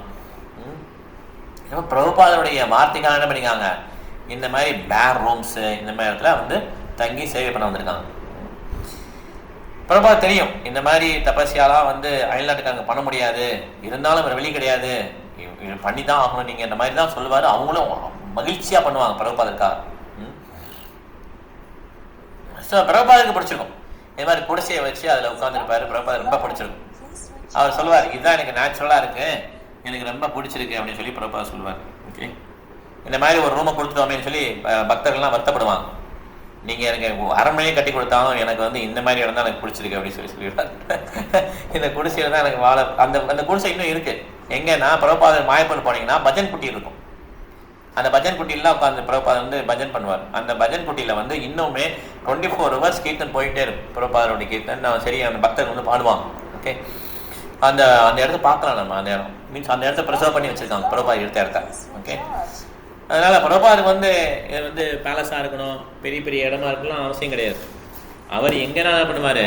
பிரபுபாதருடைய வார்த்தைக்காக என்ன பண்ணிக்காங்க, இந்த மாதிரி பேர் ரூம்ஸு இந்த மாதிரி இடத்துல வந்து தங்கி சேவை பண்ண வந்திருக்காங்க. பிரபுபாதர் தெரியும் இந்த மாதிரி தபஸ்யாலாம் வந்து அயல்நாட்டுக்காரங்க பண்ண முடியாது, இருந்தாலும் வேறு வழி கிடையாது, பண்ணி தான் ஆகணும் நீங்கள், இந்த மாதிரி தான் சொல்லுவார். அவங்களும் மகிழ்ச்சியாக பண்ணுவாங்க பிரபுபாதருக்காக. ஸோ பிரபுபாதருக்கு பிடிச்சிருக்கும் இந்த மாதிரி குடிசையை வச்சு அதில் உட்காந்துருப்பாரு. பிரபுபாதர் ரொம்ப பிடிச்சிருக்கும். அவர் சொல்லுவார், இதுதான் எனக்கு நேச்சுரலாக இருக்குது, எனக்கு ரொம்ப பிடிச்சிருக்கு அப்படின்னு சொல்லி பிரபுபாதர் சொல்லுவார். ஓகே, இந்த மாதிரி ஒரு ரூமை கொடுத்துட்டோமேன்னு சொல்லி பக்தர்கள்லாம் வருத்தப்படுவாங்க. நீங்கள் எனக்கு அரண்மனையே கட்டி கொடுத்தாலும் எனக்கு வந்து இந்த மாதிரி இடம் தான் எனக்கு பிடிச்சிருக்கு அப்படின்னு சொல்லி சொல்லிடுவார். இந்த குடிசையில் தான் எனக்கு வாழ அந்த குடிசை இன்னும் இருக்குது. எங்கன்னா பிரபுபாதர் மாயப்பூர் போனீங்கன்னா பஜன் குட்டி இருக்கும். அந்த பஜன் குட்டிலாம் உட்காந்து பிரபுபாதர் வந்து பஜன் பண்ணுவார். அந்த பஜன் குட்டியில் வந்து இன்னுமே 24 hours கீர்த்தன் போயிட்டே இருக்கும். பிரபுபாதருடைய கீர்த்தன் நான் சரி அந்த பக்தர் வந்து பாடுவாங்க. ஓகே, அந்த இடத்த பார்க்கலாம் நம்ம. அந்த இடம் மீன்ஸ் அந்த இடத்த ப்ரிசர்வ் பண்ணி வச்சுருக்காங்க பிரபுபாதர் எடுத்த இடத்த. ஓகே, அதனால் பிரபுபாதருக்கு வந்து இது வந்து பேலஸாக இருக்கணும், பெரிய பெரிய இடமா இருக்கலாம் அவசியம் கிடையாது. அவர் எங்கன்னா பண்ணுவார்,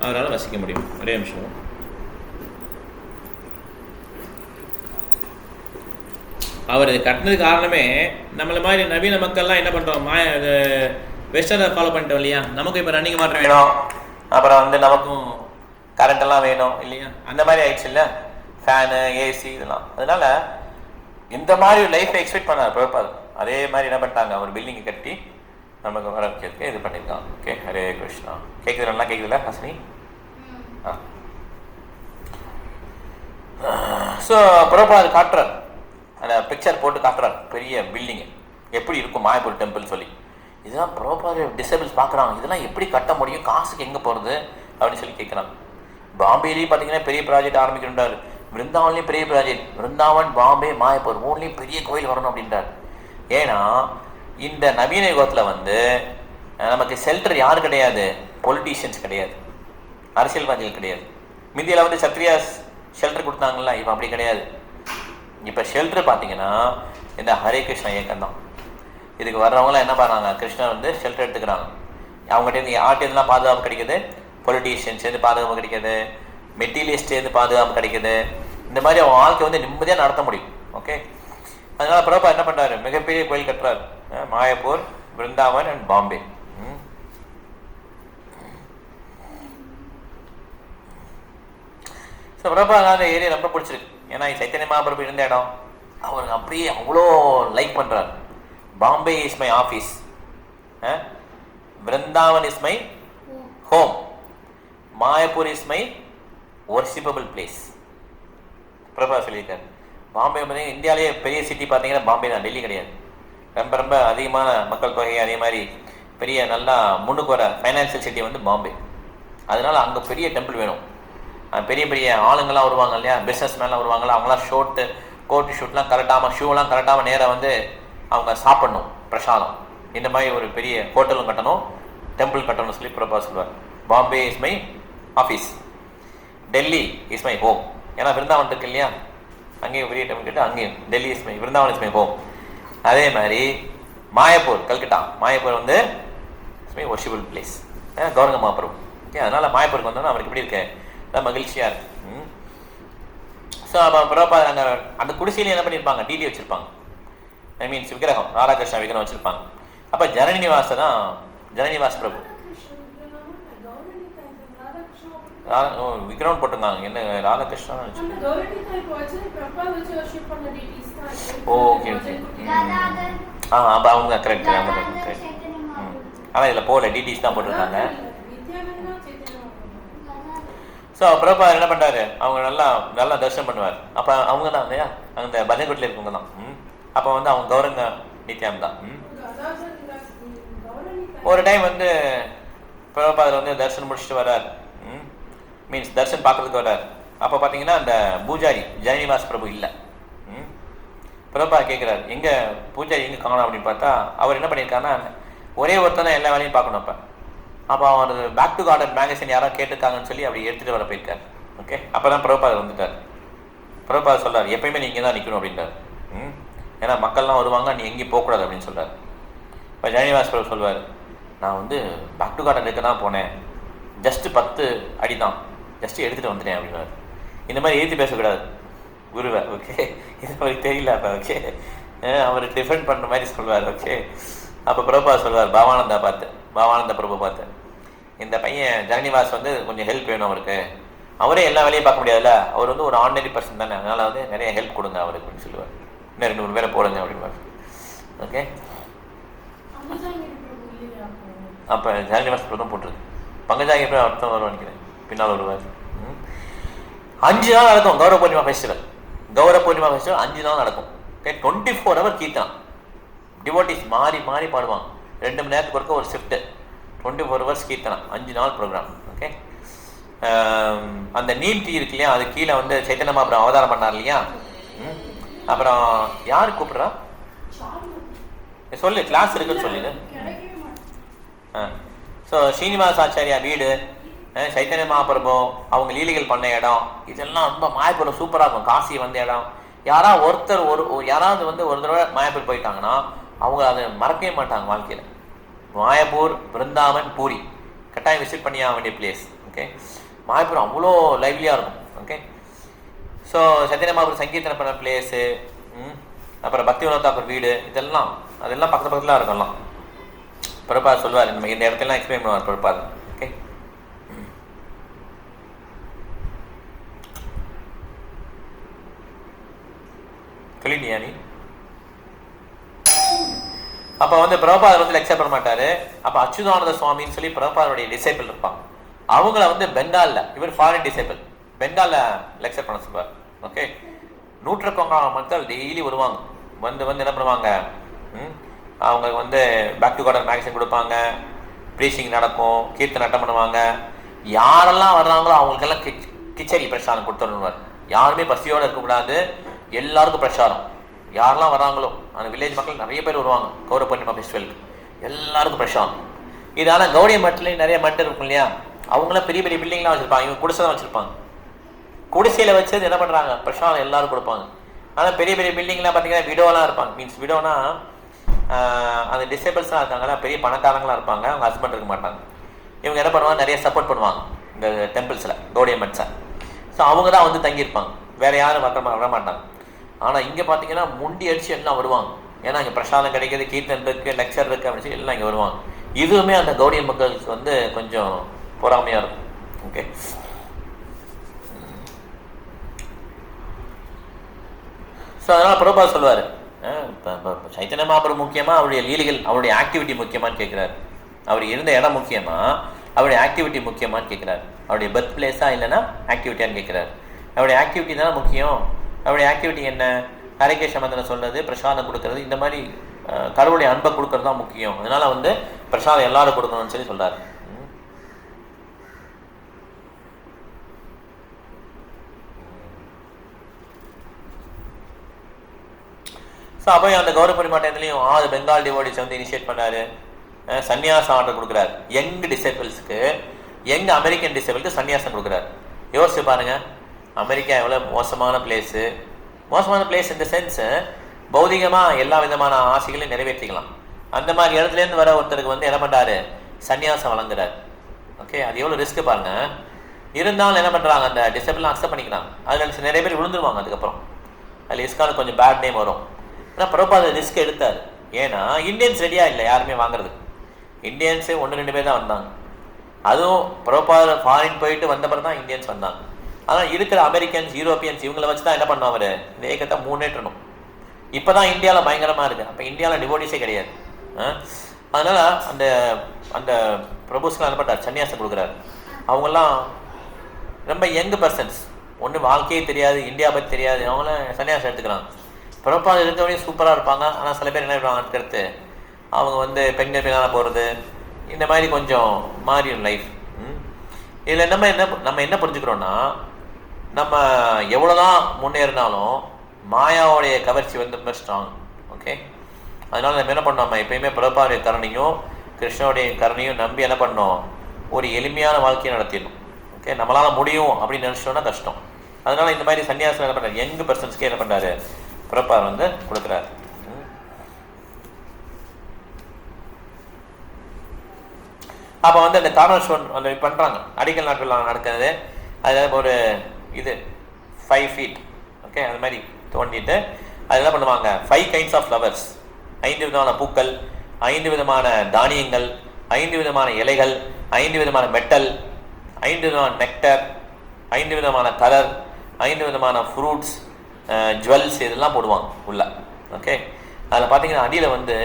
அவரால் வசிக்க முடியும். ஒரே நிமிஷம். அவர் இது கட்டினது காரணமே நம்மளை மாதிரி நவீன மக்கள்லாம் என்ன பண்ணுறோம், வெஸ்டர்னை ஃபாலோ பண்ணிட்டோம் இல்லையா, நமக்கும் இப்போ ரன்னிங் வாட்டர் வேணும், அப்புறம் வந்து நமக்கும் கரண்ட் எல்லாம் வேணும் இல்லையா, அந்த மாதிரி ஆயிடுச்சு இல்லை, ஃபேனு ஏசி இதெல்லாம். அதனால இந்த மாதிரி லைஃப்பை எக்ஸ்பெக்ட் பண்ணார் பிரபுபாத். அதே மாதிரி என்ன பண்ணிட்டாங்க, ஒரு பில்டிங்கை கட்டி நமக்கு வர வைக்கிறதுக்கு இது பண்ணியிருக்காங்க. ஓகே, ஹரே கிருஷ்ணா. கேட்குது, நல்லா கேட்குதுல்ல ஹாசினி? ஸோ பிரபுபாத் காட்டுறார், அந்த பிக்சர் போட்டு காட்டுறார் பெரிய பில்டிங்கு எப்படி இருக்கும் மாயப்பூர் டெம்பிள் சொல்லி. இதெல்லாம் பிரபுபாத் டிசேபிள்ஸ் பார்க்குறாங்க, இதெல்லாம் எப்படி கட்ட முடியும், காசுக்கு எங்கே போகிறது அப்படின்னு சொல்லி கேட்குறாங்க. பாம்பேலேயும் பார்த்தீங்கன்னா பெரிய ப்ராஜெக்ட் ஆரம்பிக்கின்றார், விருந்தாவன்லேயும் பெரிய ப்ராஜெக்ட், விருந்தாவன் பாம்பே மாயப்பூர் மூணுலேயும் பெரிய கோயில் வரணும் அப்படின்றார். ஏன்னா இந்த நவீன யுகத்தில் வந்து நமக்கு ஷெல்டர் யார் கிடையாது, பொலிட்டீஷியன்ஸ் கிடையாது, அரசியல்வாதிகள் கிடையாது. மீதியில் வந்து சத்ரியாஸ் ஷெல்டர் கொடுத்தாங்களா, இப்போ அப்படி கிடையாது. இப்போ ஷெல்டர் பார்த்தீங்கன்னா இந்த ஹரே கிருஷ்ணா இயக்கம் தான். இதுக்கு வர்றவங்களாம் என்ன பண்ணுறாங்க, கிருஷ்ணர் வந்து ஷெல்டர் எடுத்துக்கிறாங்க. அவங்ககிட்ட யார்கிட்டலாம் பாதுகாப்பு கிடைக்குது, பொலிட்டீஷியன்ஸ்லேருந்து பாதுகாப்பு கிடைக்கிது, மெட்டீரியலிஸ்ட்லேருந்து பாதுகாப்பு கிடைக்குது. இந்த மாதிரி அவன் வாழ்க்கை வந்து நிம்மதியாக நடத்த முடியும். ஓகே, அதனால பிரபா என்ன பண்ணுறாரு, மிகப்பெரிய கோயில் கட்டுறாரு, மாயப்பூர், விருந்தாவன் அண்ட் பாம்பே. ஸோ பிரபா அந்த ஏரியா ரொம்ப பிடிச்சிருக்கு. ஏன்னா சைத்தன்ய மகாபிரபு இருந்த இடம் அவருக்கு அப்படியே அவ்வளோ லைக் பண்ணுறாரு. Bombay is my office, Vrindavan is my home, Mayapur is my worshippable place. Prabha சொல்லியிருக்காரு. பாம்பே பார்த்தீங்கன்னா இந்தியாவிலேயே பெரிய சிட்டி பார்த்தீங்கன்னா பாம்பே தான், டெல்லி கிடையாது. ரொம்ப ரொம்ப அதிகமான மக்கள் தொகை, அதே மாதிரி பெரிய நல்லா முன்னுக்கு வர ஃபைனான்சியல் சிட்டி வந்து பாம்பே. அதனால அங்கே பெரிய டெம்பிள் வேணும். பெரிய பெரிய ஆளுங்கள்லாம் வருவாங்க இல்லையா, பிஸ்னஸ் மேன்லாம் வருவாங்களா, அவங்களாம் கோட்டு ஷூட்லாம் கரெக்டாமல், ஷூலாம் கரெக்டாமல் நேராக வந்து அவங்க சாப்பிடணும் பிரசாதம். இந்த மாதிரி ஒரு பெரிய ஹோட்டலும் கட்டணும், டெம்பிள் கட்டணும்னு சொல்லி பிரபா சொல்லுவார். Bombay is my office, Delhi is my home. ஏன்னா விருந்தாவன் இருக்கு இல்லையா, அங்கேயும் பெரிய டெம்பிள் கிட்ட, அங்கேயும் Delhi is my, Vrindavan is my home. அதே மாதிரி மாயப்பூர், கல்கட்டா, மாயப்பூர் வந்து is my worshipable place, Gauranga Mahaprabhu. Okay, அதனால் மாயப்பூருக்கு வந்தோன்னா அவருக்கு எப்படி இருக்கு, மகிழ்ச்சியாக இருக்கு. ஸோ அப்போ பிரபா நாங்கள் அந்த குடிசையில என்ன பண்ணியிருப்பாங்க, டிடி வச்சுருப்பாங்க, ஐ மீன்ஸ் விக்கிரகம், ராதாகிருஷ்ணா விக்கிரகம் வச்சுருப்பாங்க. அப்போ ஜனனிவாச தான், ஜனனிவாஸ் பிரபு விக்ரௌண்ட் போட்டிருந்தாங்க. என்ன ராதாகிருஷ்ணா? ஓகே ஓகே, அப்போ அவங்க கரெக்ட், அவங்க கரெக்ட். ஆனால் இதில் போகல, டிடிஸ் தான் போட்டிருக்காங்க. ஸோ பிரபா என்ன பண்ணுறாரு, அவங்க நல்லா நல்லா தரிசனம் பண்ணுவார். அப்போ அவங்க தான் இல்லையா, அந்த பஜன்கோட்டில் இருக்கவங்க தான். அப்போ வந்து அவங்க கௌரங்க நித்யாம் தான். ஒரு டைம் வந்து பிரபாதில் வந்து தரிசனம் முடிச்சுட்டு வர்றார், மீன்ஸ் தரிசனம் பார்க்குறதுக்கு வர்றார். அப்போ பார்த்தீங்கன்னா அந்த பூஜாரி ஜனனிவாஸ் பிரபு இல்லை. பிரபா கேட்குறாரு, எங்கே பூஜாரி எங்கே காணோம் அப்படின்னு பார்த்தா, அவர் என்ன பண்ணியிருக்காருன்னா ஒரே ஒருத்தர் தான் எல்லா வேலையும் பார்க்கணும். அப்போ அவர் பேக் டு கார்டன் மேகசின் யாராவது கேட்டிருக்காங்கன்னு சொல்லி அப்படி எடுத்துகிட்டு வர போயிருக்கார். ஓகே, அப்போ தான் பிரபுபாதர் வந்துட்டார். பிரபுபாதர் சொல்கிறார், எப்பயுமே நீ இங்கே தான் நிற்கணும் அப்படின்றார். ஏன்னா மக்கள்லாம் வருவாங்க, நீ எங்கேயும் போகக்கூடாது அப்படின்னு சொல்கிறார். இப்போ ஜனனிவாஸ் பிரபு சொல்வார், நான் வந்து பேக் டு கார்டன் இருக்க தான் போனேன், ஜஸ்ட்டு 10 அடி தான், ஜஸ்ட்டு எடுத்துகிட்டு வந்துட்டேன் அப்படின்னாரு. இந்த மாதிரி எழுதி பேசக்கூடாது குருவை. ஓகே, இது அவருக்கு தெரியல. அப்போ ஓகே, அவர் டிஃபெண்ட் பண்ணுற மாதிரி சொல்வார். ஓகே, அப்போ பிரபுபாதர் சொல்வார் பாவானந்தா பார்த்து, பாவானந்த பிரபு பார்த்து, இந்த பையன் ஜனனிவாஸ் வந்து கொஞ்சம் ஹெல்ப் வேணும் அவருக்கு, அவரே எல்லா வேலையும் பார்க்க முடியாதுல்ல, அவர் வந்து ஒரு ஆர்டினரி பர்சன் தானே, அதனால் வந்து நிறைய ஹெல்ப் கொடுங்க அவருக்கு அப்படின்னு சொல்லுவார். இன்னும் 2-3 பேரை போடுங்க அப்படின்பார். ஓகே, அப்போ ஜனனிவாஸ் பிரபு போட்டுருக்கு. பங்கஜாகி போய் அர்த்தம் வரும் நினைக்கிறேன், பின்னால் வருவார். 5 நாள் நடக்கும் கௌரவ பூர்ணிமா ஃபெஸ்டிவல். கௌரவ பூர்ணிமா ஃபெஸ்டிவல் 5 நாள் நடக்கும். ஓகே, 24 hour கீர்த்தனம், டிவோட்டிஸ் மாறி மாறி பாடுவாங்க. 2 மணி நேரத்துக்கு ஒருக்க ஒரு ஷிஃப்ட்டு, 24 hours கீர்த்தனம், 5 நாள் ப்ரோக்ராம். ஓகே, அந்த நீல் டீ இருக்கு இல்லையா, அது கீழே வந்து சைத்தன்ய மகாபிரபு அவதாரம் பண்ணார் இல்லையா. அப்புறம் யார் கூப்பிட்றா சொல்லு, கிளாஸ் இருக்குன்னு சொல்லிடு. ஸோ ஸ்ரீனிவாஸ் ஆச்சாரியா வீடு, சைத்தன்ய மகாபிரபு அவங்க லீலைகள் பண்ண இடம், இதெல்லாம் ரொம்ப மாயப்பூர் சூப்பராக இருக்கும். காசி வந்த இடம், யாராவது வந்து ஒரு தடவை மாயப்பூர் போயிட்டாங்கன்னா அவங்க அதை மறக்கவே மாட்டாங்க வாழ்க்கையில். மாயப்பூர், பிருந்தாவன், பூரி கட்டாயம் விசிட் பண்ணியாக வேண்டிய பிளேஸ். ஓகே, மாயப்பூர் அவ்வளோ லைவ்லியாக இருக்கும். ஓகே, ஸோ சைத்தன்ய மகாபிரபு சங்கீர்த்தனை பண்ண பிளேஸு, அப்புறம் பக்தி வினோத் தாக்கூர் வீடு, அதெல்லாம் பக்கத்தில் இருக்கும்லாம். பிரபாத் சொல்லுவார், இந்த இடத்துலாம் எக்ஸ்பிளைன் பண்ணுவார் பிரபாத். ஓகே, சொல்லிட்டியா நீ? அப்போ வந்து பிரபாத் வந்து லெக்சர் பண்ண மாட்டாரு. அப்போ அச்சுதானந்த சுவாமின்னு சொல்லி பிரபாதோடைய டிசைபிள் இருப்பாங்க. அவங்கள வந்து பெங்காலில், இவர் ஃபாரின் டிசைபிள், பெங்காலில் லெக்சர் பண்ண சொல்லுவார். ஓகே, நூற்றுக்கணக்கான மக்கள் டெய்லி வருவாங்க. வந்து என்ன பண்ணுவாங்க, அவங்க வந்து பேக் டு கார்டர் மேகசின் கொடுப்பாங்க, ப்ரீச்சிங் நடக்கும், கீர்த்தனை அட்டம் பண்ணுவாங்க. யாரெல்லாம் வர்றாங்களோ அவங்களுக்கெல்லாம் கிச்சடி பிரசாதம் கொடுத்துருவார். யாருமே பசியோடு இருக்கக்கூடாது, எல்லாருக்கும் பிரசாதம். யாரெல்லாம் வராங்களோ அந்த வில்லேஜ் மக்கள் நிறைய பேர் வருவாங்க கௌரவ பூர்ணிமா ஃபெஸ்டிவலுக்கு, எல்லாருக்கும் பிரசாதம். இதனால் கௌடிய மட்டிலையும் நிறைய மட்டு இருக்கும் இல்லையா, அவங்களாம் பெரிய பெரிய பில்டிங்லாம் வச்சுருப்பாங்க, இவங்க குடிசை தான் வச்சுருப்பாங்க. குடிசையில் வச்சது என்ன பண்ணுறாங்க, பிரசாதம் எல்லாரும் கொடுப்பாங்க. ஆனால் பெரிய பெரிய பில்டிங்லாம் பார்த்தீங்கன்னா விடோலாம் இருப்பாங்க. மீன்ஸ் விடோனா அந்த டிசேபிள்ஸ்லாம் இருக்காங்கன்னா பெரிய பணக்காரங்களாம் இருப்பாங்க, அவங்க ஹஸ்பண்ட் இருக்க மாட்டாங்க. இவங்க என்ன பண்ணுவாங்க, நிறைய சப்போர்ட் பண்ணுவாங்க இந்த டெம்பிள்ஸில், கௌடிய மட்ஸை. ஸோ அவங்க தான் வந்து தங்கியிருப்பாங்க, வேறு யாரும் வர மாட்டாங்க. ஆனால் இங்கே பார்த்தீங்கன்னா முண்டி அடித்து எல்லாம் வருவாங்க. ஏன்னா இங்கே பிரசாதம் கிடைக்கிது, கீர்த்தன் இருக்குது, லெக்சர் இருக்குது அப்படின்னு சொல்லி எல்லாம் இங்கே வருவாங்க. இதுவுமே அந்த கௌடிய மக்களுக்கு வந்து கொஞ்சம் பொறாமையாக இருக்கும். ஓகே, ஸோ அதனால் பிரபாத் சொல்லுவார், சைத்தன்ய மகாபிரபு முக்கியமாக அவருடைய லீலைகள், அவருடைய ஆக்டிவிட்டி முக்கியமானு கேட்குறாரு. அவர் இருந்த இடம் முக்கியமா, அவருடைய ஆக்டிவிட்டி முக்கியமானு கேட்குறாரு. அவருடைய பர்த் பிளேஸாக இல்லைன்னா ஆக்டிவிட்டியான்னு கேட்குறாரு. அவருடைய ஆக்டிவிட்டி தானே முக்கியம். அவருடைய ஆக்டிவிட்டி என்ன, ஹரிகேஷ மந்திரம் சொல்கிறது, பிரசாதம் கொடுக்கறது, இந்த மாதிரி கடவுளுடைய அன்பை கொடுக்கறது தான் முக்கியம். அதனால் வந்து பிரசாதம் எல்லாரும் கொடுக்கணும்னு சொல்லி சொல்கிறார். ஸோ அப்போ அந்த கௌரவ பூர்ணிமா டைம்லையும் 6 பெங்கால் டிவோடிஸ் வந்து இனிஷியேட் பண்ணார். சன்னியாசம் ஆர்டர் கொடுக்குறாரு யங் டிசேபிள்ஸ்க்கு, யங் அமெரிக்கன் டிசேபிளுக்கு சன்னியாசம் கொடுக்குறாரு. யோசிச்சு பாருங்கள், அமெரிக்கா எவ்வளோ மோசமான பிளேஸு. மோசமான பிளேஸ் இந்த சென்ஸு, பௌதிகமாக எல்லா விதமான ஆசைகளையும் நிறைவேற்றிக்கலாம். அந்த மாதிரி இடத்துலேருந்து வர ஒருத்தருக்கு வந்து என்ன பண்ணுறாரு, சன்னியாசம் வழங்குறாரு. ஓகே, அது எவ்வளோ ரிஸ்க்கு பாருங்கள். இருந்தாலும் என்ன பண்ணுறாங்க, அந்த டிசேபிள்லாம் அக்செப்ட் பண்ணிக்கிறாங்க. அதில் நிறைய பேர் விழுந்துருவாங்க. அதுக்கப்புறம் அதில் இஸ்கானுக்கு கொஞ்சம் பேட் நேம் வரும். ஆனால் பிரபாத் ரிஸ்க் எடுத்தார். ஏன்னா இந்தியன்ஸ் ரெடியாக இல்லை யாருமே வாங்குறதுக்கு. இந்தியன்ஸே 1-2 பேர் தான் வந்தாங்க. அதுவும் பிரபாத் ஃபாரின் போயிட்டு வந்த பிறகு தான் இந்தியன்ஸ் வந்தாங்க. ஆனால் இருக்கிற அமெரிக்கன்ஸ், யூரோப்பியன்ஸ் இவங்களை வச்சு தான் என்ன பண்ணோம், அவர் இந்த ஏக்கத்தை முன்னேற்றணும். இப்போ தான் இந்தியாவில் பயங்கரமாக இருக்குது. அப்போ இந்தியாவில் டிவோடிஸே கிடையாது. அதனால் அந்த அந்த பிரபுஸ்லாம் என்ன பண்ணுறாரு, சன்னியாசம் கொடுக்குறாரு. அவங்கெல்லாம் ரொம்ப யங் பர்சன்ஸ், ஒன்றும் வாழ்க்கையே தெரியாது, இந்தியா பற்றி தெரியாது, அவங்களாம் சன்னியாசம் எடுத்துக்கிறாங்க. பிரபாத் இருந்தவரையும் சூப்பராக இருப்பாங்க. ஆனால் சில பேர் என்ன பண்ணுவாங்க, அதுக்கடுத்து அவங்க வந்து பெண்கள் பின்னால் போகிறது, இந்த மாதிரி கொஞ்சம் மாறிடும் லைஃப். இதில் நம்ம என்ன புரிஞ்சுக்கிறோன்னா, நம்ம எவ்வளோதான் முன்னேறினாலும் மாயாவுடைய கவர்ச்சி வந்து ரொம்ப ஸ்ட்ராங். ஓகே, அதனால் நம்ம என்ன பண்ணோம், நம்ம எப்பயுமே பிரபாவுடைய கருணையும் கிருஷ்ணனுடைய கருணையும் நம்பி என்ன பண்ணோம், ஒரு எளிமையான வாழ்க்கையை நடத்திடணும். ஓகே, நம்மளால் முடியும் அப்படின்னு நினச்சோன்னா கஷ்டம். அதனால் இந்த மாதிரி சன்னியாசம் என்ன பண்ணுறாரு, யங் பர்சன்ஸ்க்கு என்ன பண்ணுறாரு, பிரபாத் வந்து கொடுக்குறாரு. அப்போ வந்து அந்த கார்னர் ஸ்டோன் அந்த பண்ணுறாங்க, அடிக்கல் நாட்கள் நடக்கிறது. அதில் ஒரு இது 5 feet, ஓகே, அது மாதிரி தோண்டிட்டு அது என்ன பண்ணுவாங்க, 5 kinds ஆஃப் ஃப்ளவர்ஸ், 5 விதமான பூக்கள், 5 விதமான தானியங்கள், 5 விதமான இலைகள், 5 விதமான மெட்டல், 5 விதமான நெக்டர், 5 விதமான கலர், 5 விதமான ஃப்ரூட்ஸ், ஜுவல்ஸ், இதெல்லாம் போடுவாங்க உள்ள. ஓகே, அதில் பார்த்தீங்கன்னா அடியில் வந்து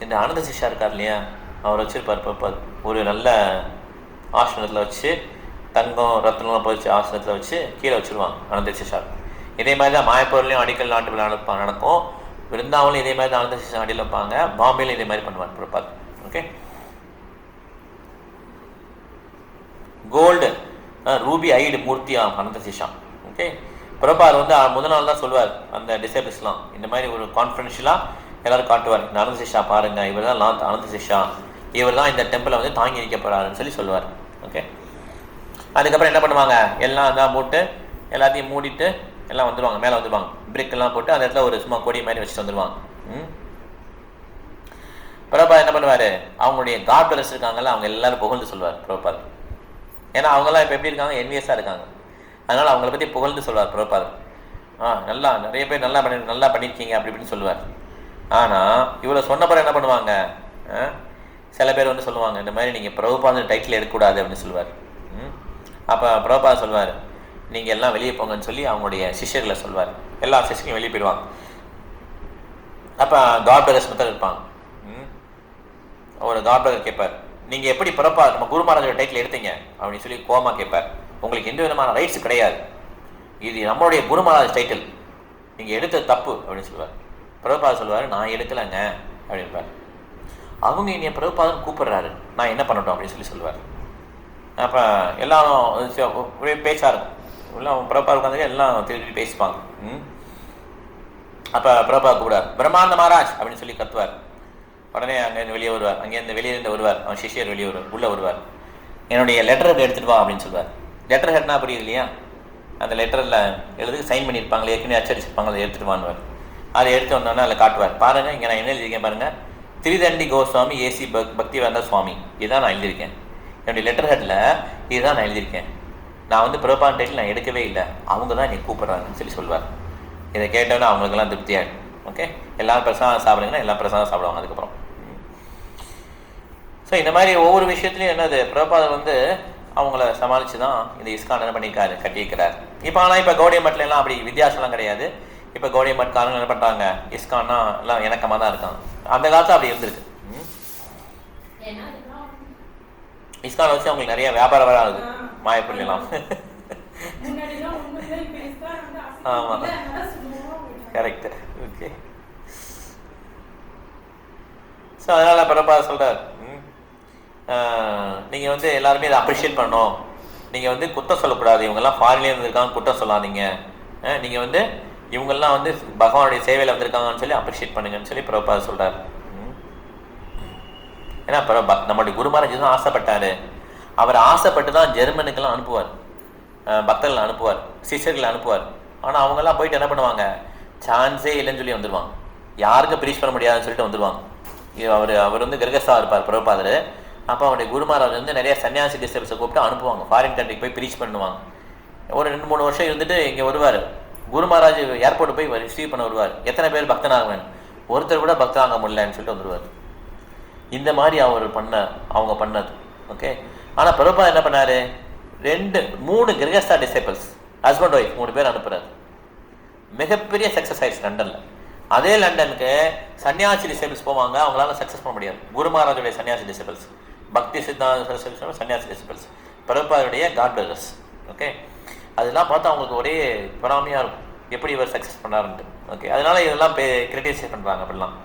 இந்த ஆனந்த சிஷா இருக்கார் இல்லையா, அவர் வச்சுருப்பார் ஒரு நல்ல ஆசனத்தில் வச்சு, தங்கம் ரத்னம்லாம் போயிடுச்சு ஆசனத்தில் வச்சு கீழே வச்சுருவாங்க ஆனந்த சிஷா. இதே மாதிரி தான் மாயப்பூர்லேயும் அடிக்கல் நாட்டு விழா நடக்கும், விருந்தாவன்லையும் இதே மாதிரி தான் ஆனந்த சிஷா அடியில் வைப்பாங்க, பாம்பேலையும் இதே மாதிரி பண்ணுவாங்க பிரபாத். ஓகே, கோல்டு ரூபி ஐடு மூர்த்தியா ஆனந்த சிஷா. ஓகே, பிரபாத் வந்து முதல் நாள் தான் சொல்லுவார் அந்த டிசேபிள்ஸ்லாம், இந்த மாதிரி ஒரு கான்ஃபரன்ஷியலாக எல்லோரும் காட்டுவார், இந்த ஆனந்த சிஷா பாருங்கள், இவர் தான் ஆனந்த சிஷா, இவர் தான் இந்த டெம்பிளை வந்து தாங்கி வைக்க போகிறாருன்னு சொல்லி சொல்லுவார். ஓகே, அதுக்கப்புறம் என்ன பண்ணுவாங்க, எல்லாம் தான் போட்டு எல்லாத்தையும் மூடிட்டு எல்லாம் வந்துடுவாங்க, மேலே வந்துடுவாங்க, பிரிக்கெல்லாம் போட்டு அந்த இடத்துல ஒரு சும்மா கொடி மாதிரி வச்சுட்டு வந்துடுவாங்க. பிரபாத் என்ன பண்ணுவார், அவங்களுடைய காட் பிரதர்ஸ் இருக்காங்கல்ல, அவங்க எல்லாரும் புகழ்ந்து சொல்லுவார் பிரபாத். ஏன்னா அவங்கெல்லாம் இப்போ எப்படி இருக்காங்க, என்விஎஸாக இருக்காங்க. அதனால் அவங்கள பற்றி புகழ்ந்து சொல்லுவார் பிரபாத். நல்லா நிறைய பேர் நல்லா பண்ணியிருக்கீங்க அப்படி இப்படின்னு சொல்லுவார். ஆனால் இவ்வளோ சொன்ன பிறகு என்ன பண்ணுவாங்க, சில பேர் வந்து சொல்லுவாங்க இந்த மாதிரி நீங்கள் பிரபுபாத டைட்டில் எடுக்கக்கூடாது அப்படின்னு சொல்லுவார். அப்போ பிரபுபாத சொல்வார் நீங்கள் எல்லாம் வெளியே போங்கன்னு சொல்லி அவங்களுடைய சிஷ்யர்களை சொல்வார். எல்லா சிஷ்யர்களும் வெளியே போயிடுவாங்க. அப்போ காட் பிரதர்ஸ் மட்டும் இருப்பாங்க. ஒரு காட் பிரதர் கேட்பார், நீங்கள் எப்படி பிரபுபாத நம்ம குரு மகாராஜோட டைட்டில் எடுத்தீங்க அப்படின்னு சொல்லி கோமா கேட்பார். உங்களுக்கு எந்த விதமான ரைட்ஸ் கிடையாது, இது நம்மளுடைய குரு மகாராஜ் டைட்டில், நீங்கள் எடுத்தது தப்பு அப்படின்னு சொல்லுவார். பிரபுபாத சொல்லுவார் நான் எடுக்கலைங்க அப்படின்பார். அவங்க என்னை பிரபுபாதன் கூப்பிடுறாரு, நான் என்ன பண்ணட்டும் அப்படின்னு சொல்லுவார். அப்போ எல்லாரும் ஒரே பேச்சாக இருக்கும். எல்லாம் பிரபுபாத உட்காந்து எல்லாம் திருப்பி பேசிப்பாங்க. அப்போ பிரபுபாத கூப்பிடார், பிரம்மானந்த மகாராஜ் அப்படின்னு சொல்லி கத்துவார். உடனே அங்கேருந்து வெளியே வருவார். அங்கேருந்து வெளியிருந்து வருவார். அவன் சிஷியர் வெளியே வருவார், உள்ளே வருவார். என்னுடைய லெட்டர் எடுத்துகிட்டு வா அப்படின்னு சொல்லுவார். லெட்டர் ஹெட்னா புரியுது இல்லையா? அந்த லெட்டரில் எழுதி சைன் பண்ணியிருப்பாங்களே, ஏற்கனவே அச்சடிச்சிருப்பாங்க, அதை எடுத்துகிட்டு வாங்குவார். அதை எடுத்து வந்தோன்னே அதில் காட்டுவார். பாருங்கள் இங்கே நான் என்ன எழுதியிருக்கேன் பாருங்கள், திரிதண்டி கோஸ்வாமி ஏசி பக்திவேதாந்த சுவாமி, இதுதான் நான் எழுதியிருக்கேன். என்னுடைய லெட்டர் ஹெட்டில் இதுதான் நான் எழுதியிருக்கேன். நான் வந்து பிரபுபாத டைட்டில் நான் எடுக்கவே இல்லை, அவங்க தான் என்னை கூப்பிட்றாங்கன்னு சொல்லி சொல்வார். இதை கேட்டோன்னே அவங்களுக்கெல்லாம் திருப்தியாகிடும். ஓகே, எல்லாம் பிரசாதம் சாப்பிடுங்கன்னா எல்லாம் பிரசாதம் சாப்பிடுவாங்க அதுக்கப்புறம். ஸோ இந்த மாதிரி ஒவ்வொரு விஷயத்துலையும் என்னது, பிரபுபாதர் வந்து அவங்கள சமாளித்து தான் இந்த இஸ்கான் என்ன பண்ணியிருக்காரு, கட்டியிருக்கிறார். இப்போ ஆனால் இப்போ கௌடிய மட்டில் எல்லாம் அப்படி வித்தியாசம்லாம் கிடையாது. இப்போ கௌடிய மட்காரங்க என்ன பண்ணுறாங்க, இஸ்கான்னா எல்லாம் இணக்கமாக தான் இருக்காங்க. அந்த காலத்தில் அப்படி இருந்திருக்கு. இஸ்கான் வச்சு அவங்களுக்கு நிறைய வியாபாரம் வர ஆகுது மாயப்பள்ளிலாம். ஆமாம், கரெக்டு. ஓகே, ஸோ அதனால் பிரபுபாதர் சொல்கிறார், நீங்கள் வந்து எல்லாருமே இதை அப்ரிஷியேட் பண்ணணும். நீங்கள் வந்து குற்றம் சொல்லக்கூடாது, இவங்கெல்லாம் ஃபாரின்லேயே இருந்திருக்காங்க குற்றம் சொல்லாதீங்க. நீங்கள் வந்து இவங்கெல்லாம் வந்து பகவானுடைய சேவையில் வந்திருக்காங்கன்னு சொல்லி அப்ரிஷியேட் பண்ணுங்கன்னு சொல்லி பிரபுபாதர் சொல்கிறார். ஏன்னா நம்மளுடைய குரு மகாராஜ் தான் ஆசைப்பட்டார். அவர் ஆசைப்பட்டு தான் ஜெர்மனுக்கெல்லாம் அனுப்புவார், பக்தர்கள் அனுப்புவார், சிஷர்கள் அனுப்புவார். ஆனால் அவங்கெல்லாம் போயிட்டு என்ன பண்ணுவாங்க, சான்ஸே இல்லைன்னு சொல்லி வந்துடுவாங்க. யாருக்கும் ப்ரீச் பண்ண முடியாதுன்னு சொல்லிட்டு வந்துடுவாங்க. அவர் வந்து கிரகஸ்தா இருப்பார் பிரபுபாதர். அப்போ அவருடைய குரு மகாராஜ் வந்து நிறைய சன்னியாசி டிஸ்டர்பன்ஸை கூப்பிட்டு அனுப்புவாங்க, ஃபாரின் கண்ட்ரிக்கு போய் ப்ரீச் பண்ணுவாங்க. ஒரு 2-3 வருஷம் இருந்துட்டு இங்கே வருவார். குரு மகாராஜ் ஏர்போர்ட்டு போய் ரிசீவ் பண்ண வருவார். எத்தனை பேர் பக்தனாக வேணும், ஒருத்தர் கூட பக்தனாக முடியலன்னு சொல்லிட்டு வந்துடுவார். இந்த மாதிரி அவங்க பண்ணது. ஓகே, ஆனால் பிரபுபாதர் என்ன பண்ணார், 2-3 கிரகஸ்தா டிசைபிள்ஸ், ஹஸ்பண்ட் ஒய்ஃப் 3 பேர் அனுப்புகிறார். மிகப்பெரிய சக்ஸஸ் ஆயிடுச்சு லண்டனில். அதே லண்டனுக்கு சன்னியாசி டிசைபிள்ஸ் போவாங்க, அவங்களால சக்ஸஸ் பண்ண முடியாது. குரு மகாராஜுடைய சன்னியாசி டிசைபிள்ஸ், பக்தி சித்தாந்த சன்னியாசி டிசைபிள்ஸ், பிரபுபாதருடைய காட் பிரதர்ஸ். ஓகே, அதெல்லாம் பார்த்தா அவங்களுக்கு ஒரே பொறாமையாக இருக்கும், எப்படி இவர் சக்ஸஸ் பண்ணாருன்ட்டு. ஓகே, அதனால இதெல்லாம் கிரிட்டிசைஸ் பண்ணுறாங்க. அப்படிலாம்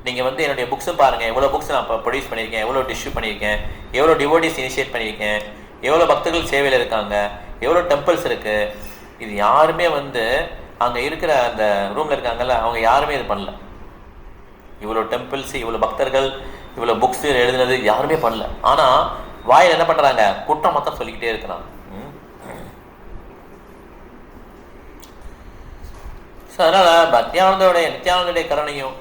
நீங்கள் வந்து என்னுடைய புக்ஸும் பாருங்கள், எவ்வளோ புக்ஸ் நான் இப்போ ப்ரொடியூஸ் பண்ணியிருக்கேன், எவ்வளோ டிஸ்ட்ரிபியூட் பண்ணியிருக்கேன், எவ்வளோ டிவோட்டிஸ் இனிஷியேட் பண்ணியிருக்கேன், எவ்வளோ பக்தர்கள் சேவையில் இருக்காங்க, எவ்வளோ டெம்பிள்ஸ் இருக்குது. இது யாருமே வந்து அங்கே இருக்கிற அந்த ரூமில் இருக்காங்கல்ல, அவங்க யாருமே இது பண்ணல. இவ்வளோ டெம்பிள்ஸ், இவ்வளோ பக்தர்கள், இவ்வளோ புக்ஸ் எழுதுனது யாருமே பண்ணல. ஆனால் வாயில் என்ன பண்ணுறாங்க, குற்றம் மொத்தம் சொல்லிக்கிட்டே இருக்கிறாங்க. ஸோ அதனால் நித்யானந்தோடைய கருணையும்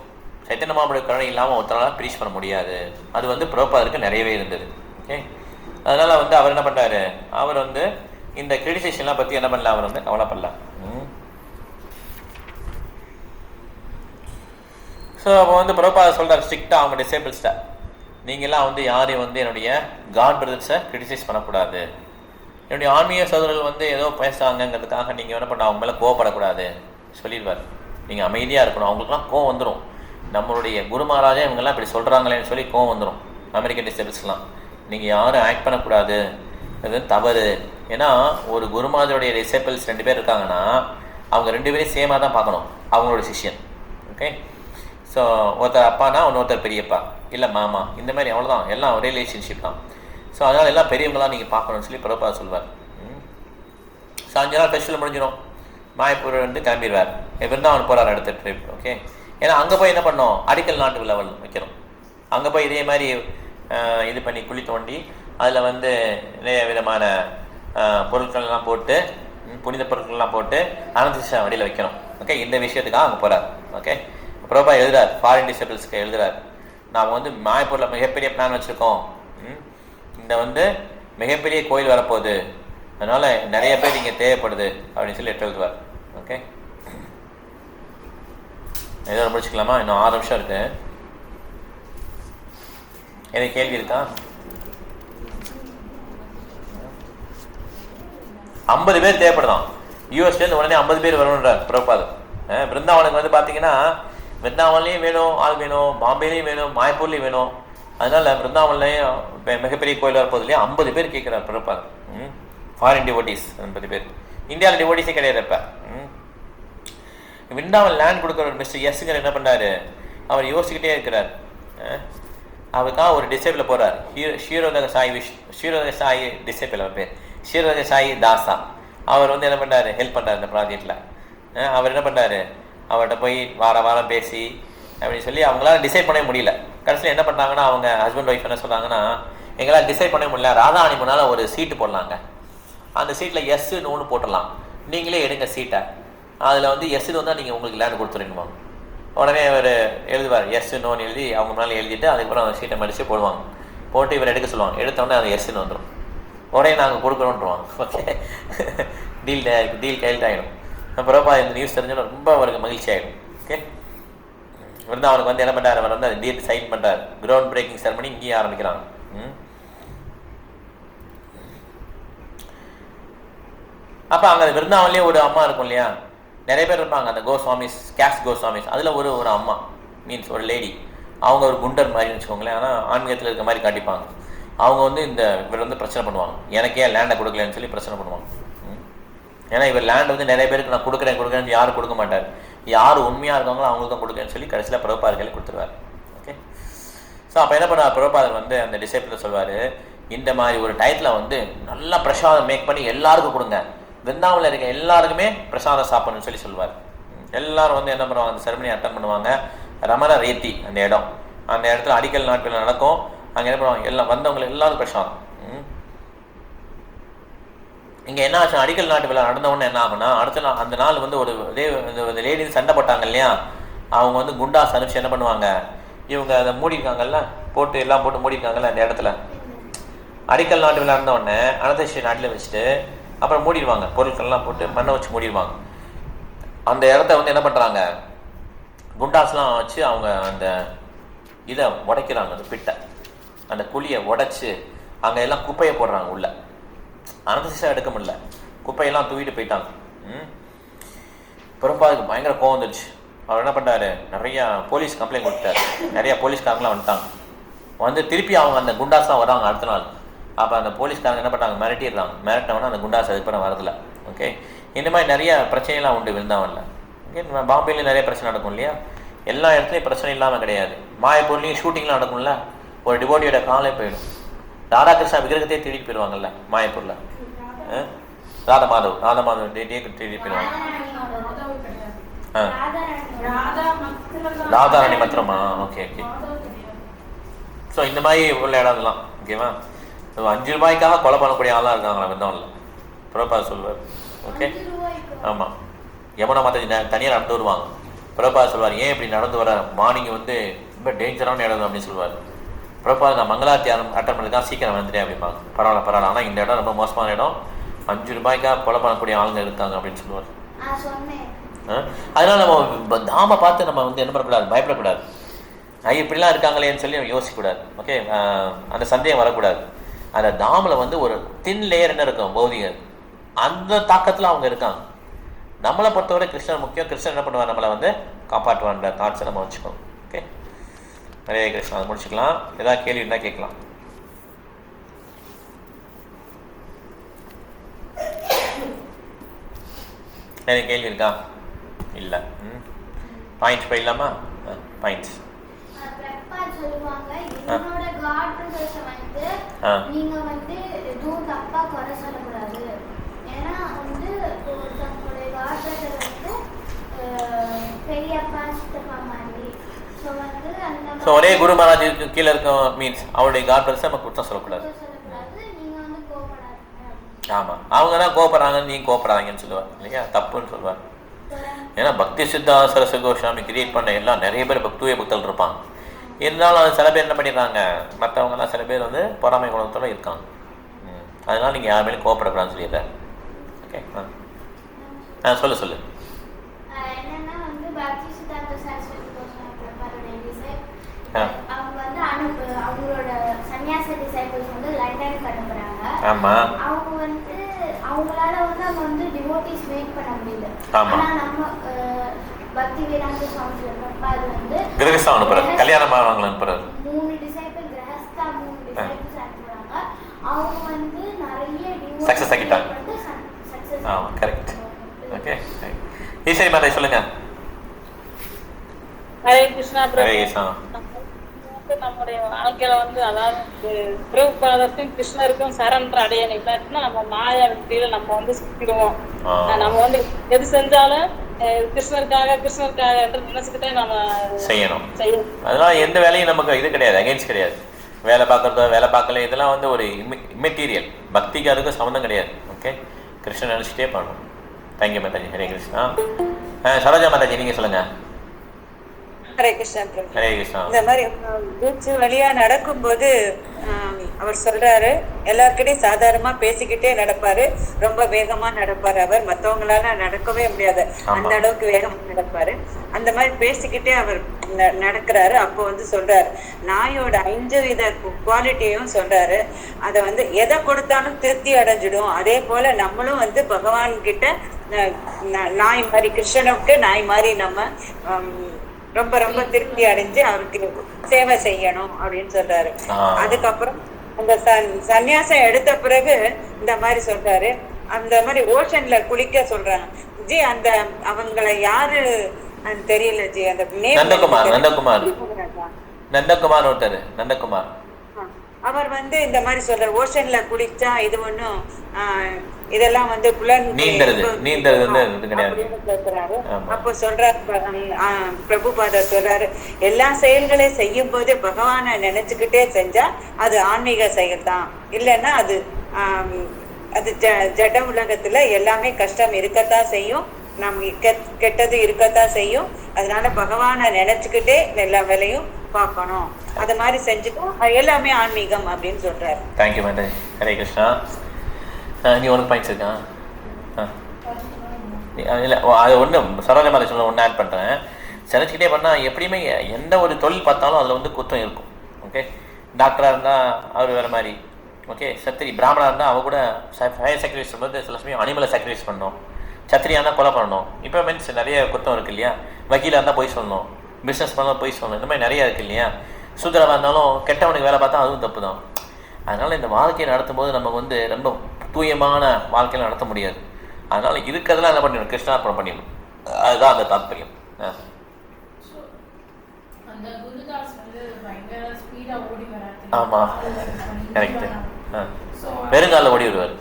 சைத்தன்ய மகாபிரபுடைய கருணை இல்லாமல் ஒருத்தரால் ப்ரீச் பண்ண முடியாது. அது வந்து பிரபுபாதருக்கு நிறையவே இருந்தது. ஓகே, அதனால் வந்து அவர் என்ன பண்ணுறாரு, அவர் வந்து இந்த கிரிட்டிசைஷன்லாம் பற்றி என்ன பண்ணல, அவர் வந்து கவலைப்படல. ஸோ அப்போ வந்து பிரபுபாதர் சொல்கிறார் ஸ்ட்ரிக்டாக அவங்க டிசேபிள்ஸ்ட, நீங்கள்லாம் வந்து யாரையும் வந்து என்னுடைய காட் பிரதர்ஸை கிரிட்டிசைஸ் பண்ணக்கூடாது. என்னுடைய ஆன்மீக சகோதரர்கள் வந்து ஏதோ பேசுகிறாங்கங்கிறதுக்காக நீங்கள் என்ன பண்ண அவங்க மேலே கோவப்படக்கூடாது சொல்லிடுவார். நீங்கள் அமைதியாக இருக்கணும். அவங்களுக்குலாம் கோவம் வந்துடும். நம்மளுடைய குரு மகாராஜா இவங்கெல்லாம் இப்படி சொல்கிறாங்களேன்னு சொல்லி கோவம் வந்துடும் அமெரிக்கன் டிசேபிள்ஸ்லாம். நீங்கள் யாரும் ஆக்ட் பண்ணக்கூடாது, அது தவறு. ஏன்னா ஒரு குரு மகாராஜோடைய டிசேபிள்ஸ் 2 பேர் இருக்காங்கன்னா அவங்க 2 பேரையும் சேமாக தான் பார்க்கணும், அவங்களோட சிஷ்யன். ஓகே, ஸோ ஒருத்தர் அப்பானா இன்னொருத்தர் பெரியப்பா இல்லை மாமா, இந்த மாதிரி அவ்வளோதான், எல்லாம் ஒரே ரிலேஷன்ஷிப் தான். ஸோ அதனால் எல்லாம் பெரியவங்களாம் நீங்கள் பார்க்கணும்னு சொல்லி பிரபுபாதர் சொல்வார். ஸோ 5 நாள் ஃபெஸ்டிவல் முடிஞ்சிடும், மாயப்பூர் வந்து கிளம்பிடுவார், விருந்தாவன் போகிறார் அடுத்த ட்ரிப். ஓகே, ஏன்னா அங்கே போய் என்ன பண்ணோம், அடிக்கல் நாட்டு விழா வைக்கிறோம். அங்கே போய் இதே மாதிரி இது பண்ணி குழி தோண்டி அதில் வந்து நிறைய விதமான பொருட்கள்லாம் போட்டு, புனித பொருட்கள்லாம் போட்டு அனந்தசா வழியில் வைக்கணும். ஓகே, இந்த விஷயத்துக்காக அங்கே போகிறார். ஓகே, பிரபுபாதர் எழுதுறார், ஃபாரின் டிசேபிள்ஸ்க்கு எழுதுறார், நாம் வந்து மாயப்பூரில் மிகப்பெரிய பிளான் வச்சுருக்கோம், இந்த வந்து மிகப்பெரிய கோயில் வரப்போகுது, அதனால் நிறைய பேர் இங்கே தேவைப்படுது அப்படின்னு சொல்லி லெட்டர் எழுதுவார். ஓகே, ஏதோ முடிச்சுக்கலாமா, இன்னும் 6 நிமிஷம் இருக்குது. எனக்கு கேள்வி இருக்கா? 50 பேர் தேவைப்படுதான். யூஎஸ்லேருந்து உடனே 50 பேர் வரணுன்றார் பிரபாதம். பிருந்தாவனுக்கு வந்து பார்த்தீங்கன்னா பிருந்தாவன்லேயும் வேணும் ஆள் வேணும், பாம்பேலையும் வேணும், மாயப்பூர்லேயும் வேணும். அதனால பிருந்தாவன்லையும் மிகப்பெரிய கோயில் வரப்போதுலேயே 50 பேர் கேட்குறார் பிரபாதம். ஃபாரின் டிவோட்டிஸ் 50 பேர். இந்தியாவில் டிவோட்டிஸே கிடையாது. இப்போ பிருந்தாவன் லேண்ட் கொடுக்குற மிஸ்டர் எஸ்ங்கிற என்ன பண்ணாரு, அவர் யோசிச்சுக்கிட்டே இருக்கிறார். அவருக்காக ஒரு டிசைபிள் போகிறார். ஷீரோதக சாயி டிசைபிள் அவர் பேர் ஷீரோதக சாயி தாசா. அவர் வந்து என்ன பண்ணார், ஹெல்ப் பண்ணுறாரு இந்த ப்ராஜெக்டில். அவர் என்ன பண்ணார், அவர்கிட்ட போய் வாரம் பேசி அப்படின்னு சொல்லி அவங்களால டிசைட் பண்ண முடியல. கடைசியில் என்ன பண்ணுறாங்கன்னா அவங்க ஹஸ்பண்ட் ஒய்ஃப் என்ன சொல்கிறாங்கன்னா, எங்களால் டிசைட் பண்ண முடியல, ராதாராணி முன்னால் ஒரு சீட்டு போடலாங்க, அந்த சீட்டில் எஸ்ன்னு ஒன்று போட்டுடலாம், நீங்களே எடுங்க சீட்டை, அதில் வந்து எஸ்ன்னு வந்தால் நீங்கள் உங்களுக்கு லேண்ட் கொடுத்துருணுமா. உடனே அவர் எழுதுவார், எஸ்ன்னு எழுதி அவங்க முன்னால் எழுதிட்டு அதுக்கப்புறம் அந்த சீட்டை மடித்து போடுவாங்க. போட்டு இவர் எடுக்க சொல்லுவாங்க. எடுத்தோடனே அது எஸ்ன்னு வந்துடும். உடனே நாங்கள் கொடுக்குறோன்றுவாங்க. ஓகே, டீல் கையில் ஆகிடும். அப்புறப்பா இந்த நியூஸ் தெரிஞ்சோன்னா ரொம்ப அவருக்கு மகிழ்ச்சி ஆகிடும். ஓகே, வந்து அவனுக்கு வந்து என்ன பண்ணுறாரு, அவர் வந்து அதை டீல் சைன் பண்ணுறாரு. கிரவுண்ட் பிரேக்கிங் செரமனி இங்கேயே ஆரம்பிக்கிறாங்க. அப்போ அங்கே விருந்தாவன்லேயே ஒரு அம்மா இருக்கும் இல்லையா, நிறைய பேர் இருப்பாங்க அந்த கோஸ்வாமிஸ், கேஷ் கோஸ்வாமிஸ். அதில் ஒரு அம்மா மீன்ஸ் ஒரு லேடி, அவங்க ஒரு குண்டர் மாதிரின்னு வச்சுக்கோங்களேன். ஆனால் ஆன்மீகத்தில் இருக்க மாதிரி காட்டிப்பாங்க. அவங்க வந்து இவர் வந்து பிரச்சனை பண்ணுவாங்க, எனக்கே லேண்டை கொடுக்கலன்னு சொல்லி பிரச்சனை பண்ணுவாங்க. ஏன்னா இவர் லேண்ட் வந்து நிறைய பேருக்கு நான் கொடுக்குறேன்னு யாரும் கொடுக்க மாட்டார். யார் உண்மையாக இருக்காங்களோ அவங்களுக்கு தான் கொடுக்குறேன்னு சொல்லி கடைசியில் பிரபாதர்களை கொடுத்துருவார். ஓகே, ஸோ அப்போ என்ன பண்ணுவார், பிரபாதர் வந்து அந்த டிசைபிள் சொல்வார், இந்த மாதிரி ஒரு டயத்தில் வந்து நல்லா பிரசாதம் மேக் பண்ணி எல்லாருக்கும் கொடுங்க, விருந்தாவில் இருக்க எல்லாருக்குமே பிரசாதம் சாப்பிடணும்னு சொல்லி சொல்லுவார். எல்லாரும் வந்து என்ன பண்ணுவாங்க, அந்த செரமனி அட்டன் பண்ணுவாங்க. ரமண ரேத்தி அந்த இடம், அந்த இடத்துல அடிக்கல் நாட்கள் நடக்கும். அங்கே என்ன பண்ணுவாங்க, எல்லாம் வந்தவங்களுக்கு எல்லாரும் பிரசாதம். இங்கே என்ன ஆச்சு, அடிக்கல் நாட்டு விழா நடந்தவொடனே என்ன ஆகுனா, அடுத்த அந்த நாள் வந்து ஒரு லேடிஸ் சண்டை போட்டாங்க இல்லையா, அவங்க வந்து குண்டாஸ் அனுப்பிச்சு என்ன பண்ணுவாங்க, இவங்க அதை மூடிருக்காங்கல்ல, போட்டு எல்லாம் போட்டு மூடிருக்காங்கல்ல அந்த இடத்துல. அடிக்கல் நாட்டு விழா நடந்தவுடனே அனந்தேஸ்வரி நாட்டில் வச்சுட்டு அப்புறம் மூடிடுவாங்க, பொருட்கள்லாம் போட்டு மண்ணை வச்சு மூடிடுவாங்க. அந்த இடத்த வந்து என்ன பண்ணுறாங்க, குண்டாஸ்லாம் வச்சு அவங்க அந்த இதை உடைக்கிறாங்க, அந்த பிட்டை அந்த குழியை உடைச்சி அங்கே எல்லாம் குப்பையை போடுறாங்க உள்ள. அனந்தேஸ்வரி எடுக்க முடியல, குப்பையெல்லாம் தூக்கிட்டு போயிட்டாங்க. பிறப்பாதுக்கு பயங்கர கோவம் வந்துடுச்சு. அவர் என்ன பண்ணுறாரு, நிறையா போலீஸ் கம்ப்ளைண்ட் கொடுத்தாரு. நிறையா போலீஸ்காரங்களாம் வந்துட்டாங்க. வந்து திருப்பி அவங்க அந்த குண்டாஸ் தான் வராங்க அடுத்த நாள். அப்போ அந்த போலீஸ்காரங்க என்ன பண்ணுறாங்க, மிரட்டினவொன்னே அந்த குண்டாஸ் அதுக்கு பண்ண வரதில்ல. ஓகே, இந்த மாதிரி நிறைய பிரச்சனைலாம் உண்டு விருந்தாவனில். ஓகே, பாம்பேலையும் நிறைய பிரச்சனை நடக்கும் இல்லையா, எல்லா இடத்துலையும் பிரச்சனை இல்லாமல் கிடையாது. மாயப்பூர்லேயும் ஷூட்டிங்லாம் நடக்கும்ல, ஒரு டிவோட்டியோட காலே போயிடும். ராதாகிருஷ்ணா விக்கிரகத்தையே திருடிட்டு போயிடுவாங்கல்ல மாயப்பூரில். ராதமாதவ் திருடிட்டு போயிடுவாங்க. ராதாராணி மாத்திரமா? Okay okay. ஸோ இந்த மாதிரி உள்ள இடம்லாம் ஓகேவா. 5 ரூபாய்க்காக கொலை பண்ணக்கூடிய ஆளாக இருக்காங்களா விருந்தாவனில், பிரபாத் சொல்வார். ஓகே, ஆமாம், யமுனா மாதாஜி தனியாக நடந்து வருவாங்க. பிரபாத் சொல்வார், ஏன் இப்படி நடந்து வர, மார்னிங் வந்து ரொம்ப டேஞ்சரான இடம் அப்படின்னு சொல்லுவார். பிரபாத், நான் மங்களாத்தி அட்டன் பண்ணிருக்கேன், சீக்கிரம் வந்துட்டேன் அப்படிம்பாங்க. பரவாயில்ல, ஆனால் இந்த இடம் ரொம்ப மோசமான இடம், 5 ரூபாய்க்காக கொலை பண்ணக்கூடிய ஆளுங்க இருக்காங்க அப்படின்னு சொல்லுவார். அதனால நம்ம தாமை பார்த்து நம்ம வந்து என்ன பண்ணக்கூடாது, பயப்படக்கூடாது. இப்படிலாம் இருக்காங்களேன்னு சொல்லி யோசிக்கக்கூடாது. ஓகே, அந்த சந்தேகம் வரக்கூடாது. அந்த தாமில் வந்து ஒரு தின் லேயர் என்ன இருக்கும், பௌதிகம், அந்த தாக்கத்தில் அவங்க இருக்காங்க. நம்மளை பொறுத்தவரை கிருஷ்ணன் முக்கியம். கிருஷ்ணன் என்ன பண்ணுவார், நம்மளை வந்து காப்பாற்றுவான்ற தாட்ஸை நம்ம வச்சுக்கோம். ஓகே, ஹரே கிருஷ்ணா. அதை முடிச்சுக்கலாம். ஏதாவது கேள்வி இருந்தால் கேட்கலாம். எனக்கு கேள்வி இருக்கா? இல்லை. பாயிண்ட்ஸ் போயிடலாமா? பாயிண்ட்ஸ் சொல்லுவாங்க, என்னோட காட்ஸ் வந்து நீங்க வந்து எதுவும் தப்பா குறை சொல்லக்கூடாது. ஏன்னா வந்து ஒருத்தவங்களுடைய காட்ஸ் வந்து பெரியப்பா சித்தப்பா மாதிரி. ஸோ வந்து அந்த ஒரே குரு மகாராஜுக்கு கீழே இருக்கும் மீன்ஸ் அவருடைய காட் பிரதர்ஸ் நம்ம குற்றம் சொல்லக்கூடாது. நீங்க வந்து கோபப்படாதீங்க. ஆமாம், அவங்க தான் கோபப்படுறாங்கன்னு நீங்கள் கோபப்படாதீங்கன்னு சொல்லுவார் இல்லையா, தப்புன்னு சொல்லுவார். ஏன்னா பக்தி சித்தா சரஸ்வதி கோஸ்வாமி கிரியேட் பண்ண எல்லாம் நிறைய பேர் தூய பக்தர்கள் இருப்பாங்க. இருந்தாலும் சில பேர் என்ன பண்ணிடுறாங்க, மற்றவங்கலாம் சில பேர் வந்து பொறாமை குணத்தோடு இருக்காங்க. அதனால நீங்கள் யாருமே கோவப்படக்கூடாதுன்னு சொல்லிடுறேன். ஓகே, சொல்லு. என்னன்னா வந்து பக்தி சித்தாந்த சரஸ்வதி கோஸ்வாமி அவங்க வந்து அவங்களோட சன்னியாச டிசைபிள்ஸ் வந்து லண்டனுக்கு அனுப்புறாங்க. அவங்க வந்து அவங்களால வந்து அவங்க வந்து டிவோட்டிஸ் மேக் பண்ண முடியல. ஆனா நம்ம பக்தி வேதாந்த சுவாமி பிரபாத் வந்து கிரகஸ்தா அனுப்புறாரு, கல்யாணம் ஆனவங்க அனுப்புறாரு. 3 டிசைபிள் கிரகஸ்தா 3 டிசைபிள்ஸ் அனுப்புறாங்க. அவங்க வந்து நிறைய டிவோட்டிஸ் சக்சஸ் ஆகிட்டாங்க. ஆமா கரெக்ட். ஓகே ஈஸ்வரி மாதா சொல்லுங்க. ஹரே கிருஷ்ணா. ஹரே கிருஷ்ணா. நம்முடைய வாழ்க்கையில வந்து அதாவது பிரபுபாதத்துக்கும் கிருஷ்ணருக்கும் சரண்டர் அடையணும். இல்லாட்டினா நம்ம மாயா வெற்றியில நம்ம வந்து சுத்திடுவோம். நம்ம வந்து எது செஞ்சாலும் கிருஷ்ணருக்காக என்று நினைச்சுக்கிட்டே நம்ம செய்யணும். அதனால எந்த வேலையும் நமக்கு இது கிடையாது, அகைன்ஸ்ட் கிடையாது. வேலை பார்க்கறதோ வேலை பார்க்கல இதெல்லாம் வந்து ஒரு இம்மெட்டீரியல். பக்திக்கு அதுக்கும் சம்மந்தம் கிடையாது. ஓகே, கிருஷ்ணன் நினைச்சிட்டே பண்ணணும். தேங்க்யூ மாதாஜி. ஹரே கிருஷ்ணா. சரோஜா மாதாஜி நீங்க சொல்லுங்க. ஹரே கிருஷ்ணா. ஹரே கிருஷ்ணா. இந்த மாதிரி பீச் வழியா நடக்கும்போது அவர் சொல்றாரு, எல்லாருக்கிட்டையும் சாதாரணமா பேசிக்கிட்டே நடப்பாரு, ரொம்ப வேகமா நடப்பாரு. அவர் மற்றவங்களால நடக்கவே முடியாது, அந்த அளவுக்கு வேகமா நடப்பாரு. அந்த மாதிரி பேசிக்கிட்டே அவர் நடக்கிறாரு. அப்போ வந்து சொல்றாரு, நாயோட 5 வித குவாலிட்டியும் சொல்றாரு. அதை வந்து எதை கொடுத்தாலும் திருப்தி அடைஞ்சிடும். அதே போல நம்மளும் வந்து பகவான் கிட்ட நாய் மாதிரி, கிருஷ்ணனுக்கு நாய் மாதிரி நம்ம ரொம்ப ரொம்ப திருப்தி அடைஞ்சு அவருக்கு சேவை செய்யணும் அப்படின்னு சொல்றாரு. அதுக்கப்புறம் அந்த சன்னியாசம் எடுத்த பிறகு இந்த மாதிரி சொல்றாரு, அந்த மாதிரி ஓஷன்ல குளிக்க சொல்றாங்க. ஜி அந்த அவங்களை யாரு தெரியல ஜி, அந்த நந்தகுமார் ஒருத்தர், நந்தகுமார். அவர் வந்து இந்த மாதிரி சொல்றாரு, ஓஷன்ல குளிச்சா இது ஒண்ணும் இதெல்லாம் வந்து பேசுறாரு. அப்போ சொல்றாரு பிரபுபாதர் சொல்றாரு, எல்லா செயல்களையும் செய்யும் போது பகவானை நினைச்சுக்கிட்டே செஞ்சா அது ஆன்மீக செயல் தான். இல்லைன்னா அது அது ஜட உலகத்துல எல்லாமே கஷ்டம் இருக்கத்தான் செய்யும், நமக்கு கெட்டது இருக்கத்தான் செய்யும். அதனால பகவானை நினைச்சுக்கிட்டே எல்லா வேலையும் பார்க்கணும். அது மாதிரி செஞ்சுட்டோம், எல்லாமே ஆன்மீகம் அப்படின்னு சொல்றாரு. Thank you madam. ஹரே கிருஷ்ணா. நீ ஒன்று பாயிண்ட்ஸ் இருக்கா? இல்லை, அது ஒன்று சரோஜா மாதிரி சொல்ல ஒன்று ஆட் பண்ணுறேன். சிலைச்சிக்கிட்டே பண்ணால் எப்படியுமே எந்த ஒரு தொழில் பார்த்தாலும் அதில் வந்து குற்றம் இருக்கும். ஓகே, டாக்டராக இருந்தால் அவர் வேறு மாதிரி. ஓகே, சத்திரி பிராமணாக இருந்தால் அவ கூட ஃபயர் சாக்ரிஃபைஸ் பண்ணும்போது சில சமயம் அனிமலை சாக்ரிஃபைஸ் பண்ணணும். சத்திரியாக இருந்தால் கொலை பண்ணணும். இப்போ மீன்ஸ் நிறைய குற்றம் இருக்குது இல்லையா? வக்கீலாக இருந்தால் போய் சொல்லணும், பிஸ்னஸ் பண்ணால் போய் சொல்லணும், இந்த மாதிரி நிறையா இருக்குது இல்லையா? சூத்திரமாக இருந்தாலும் கெட்டவனுக்கு வேலை பார்த்தா அதுவும் தப்பு தான். அதனால் இந்த வாழ்க்கையை நடத்தும் போது நம்ம வந்து ரொம்ப தூயமான வாழ்க்கையில் நடத்த முடியாது. அதனால் இருக்கிறதெல்லாம் என்ன பண்ணிடணும், கிருஷ்ணார்ப்பணம் பண்ணிடணும். அதுதான் அந்த தாற்பயம். ஆமாம் கரெக்டு. பெருங்காலில் ஓடி வருவார்.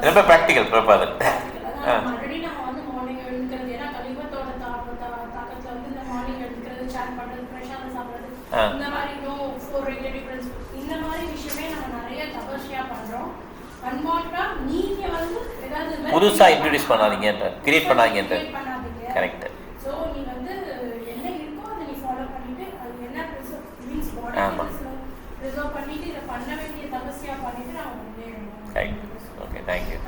ரொம்ப ப்ராக்டிக்கல் பிரபாதர். புதுசா இன்ட்ரோடியூஸ் பண்ணாதீங்க, கிரியேட் பண்ணாதீங்க. கரெக்ட். ஆமா okay, thank you.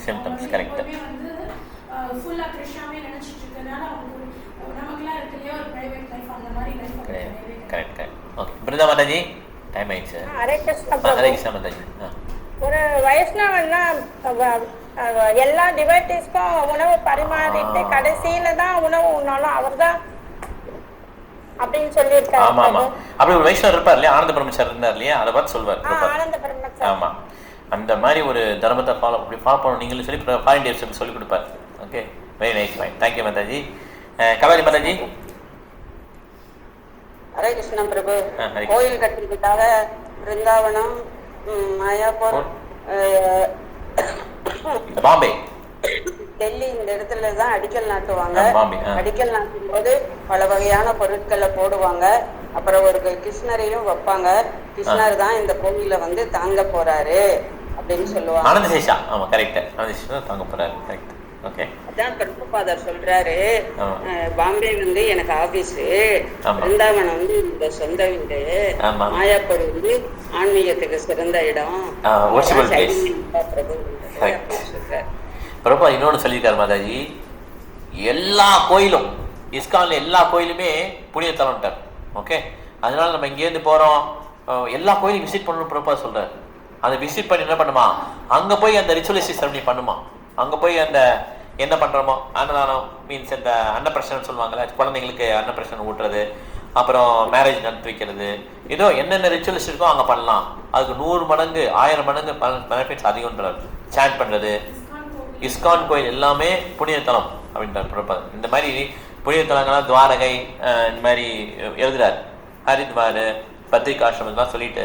Symptoms correct. Correct. Okay, Brinda Mataji time ஆயிடுச்சு. ஹரே கிருஷ்ணா மாதாஜி. ஒரு வைஷ்ணவன்னா எல்லா டிவைட்டிஸ்க்கும் உணவு பரிமாறிட்டு கடைசியில தான் உணவு உண்ணாலும் அவர் தான் அப்படின்னு சொல்லியிருக்காரு. ஆமா ஆமா, அப்படி ஒரு வைஷ்ணவர் இருப்பார் இல்லையா, ஆனந்த பிரம்மச்சாரி இருந்தார் இல்லையா, அதை பார்த்து சொல்வார். ஆனந்த பிரம்மச்சாரி. ஆமா, அந்த மாதிரி ஒரு தர்மத்தை ஃபாலோ பண்ணணும் நீங்களும் சொல்லி ஃபாரின் டேஸ் சொல்லி கொடுப்பார். Okay, very nice point. Thank you Mataji. Kapali Mataji. Hare Krishna Prabhu. கோயில் கட்டுறதுக்காக பிருந்தாவனம், மாயாப்பூர், பாம்பே, டெல்லி இந்த இடத்துல தான் அடிக்கல் நாட்டுவாங்க. அடிக்கல் நாட்டும் போது பல வகையான பொருட்களை போடுவாங்க. அப்புறம் ஒரு கிருஷ்ணரையும் வைப்பாங்க. கிருஷ்ணர் தான் இந்த கோவில வந்து தாங்க போறாரு அப்படின்னு சொல்லுவாங்க. ஆனந்த சேஷா. ஆமா கரெக்ட், ஆனந்த சேஷா தாங்க போறாரு. கரெக்ட். ஓகே, அதான் பிரபுபாதர் சொல்றாரு, பாம்பே வந்து எனக்கு ஆபீஸ், பிருந்தாவனம் வந்து இந்த சொந்த வீடு, மாயாப்பூர் வந்து ஆன்மீகத்துக்கு சிறந்த இடம். பிரபா இன்னொன்று சொல்லியிருக்காரு மாதாஜி, எல்லா கோயிலும் இஸ்கான்ல எல்லா கோயிலுமே புனிதத்தலம்ட்டார். ஓகே, அதனால நம்ம இங்கேருந்து போறோம், எல்லா கோயிலும் விசிட் பண்ணணும் பிரபா சொல்றாரு. அதை விசிட் பண்ணி என்ன பண்ணுமா, அங்க போய் அந்த ரிச்சுவலிஸ்டிக் செரமனி பண்ணுமா, அங்க போய் அந்த என்ன பண்றோமோ அன்னதானம் மீன்ஸ் இந்த அன்னப்பிரசனம் சொல்லுவாங்கல்ல, குழந்தைங்களுக்கு அன்னப்பிரசனம் ஊட்டுறது, அப்புறம் மேரேஜ் நடத்தி வைக்கிறது, ஏதோ என்னென்ன ரிச்சுவல்ஸ் இருக்கோ அங்க பண்ணலாம். அதுக்கு 100 மடங்கு 1000 மடங்கு பெனிஃபிட்ஸ் அதிகம்ன்றார். சாண்ட் பண்றது, இஸ்கான் கோயில் எல்லாமே புனிதத்தலம் அப்படின்றார் பிரபா. இந்த மாதிரி புனிதத்தலங்கள்லாம் துவாரகை இந்த மாதிரி எழுதுறாரு. ஹரித்வார், பத்ரிகாசிரமம் இதெல்லாம் சொல்லிட்டு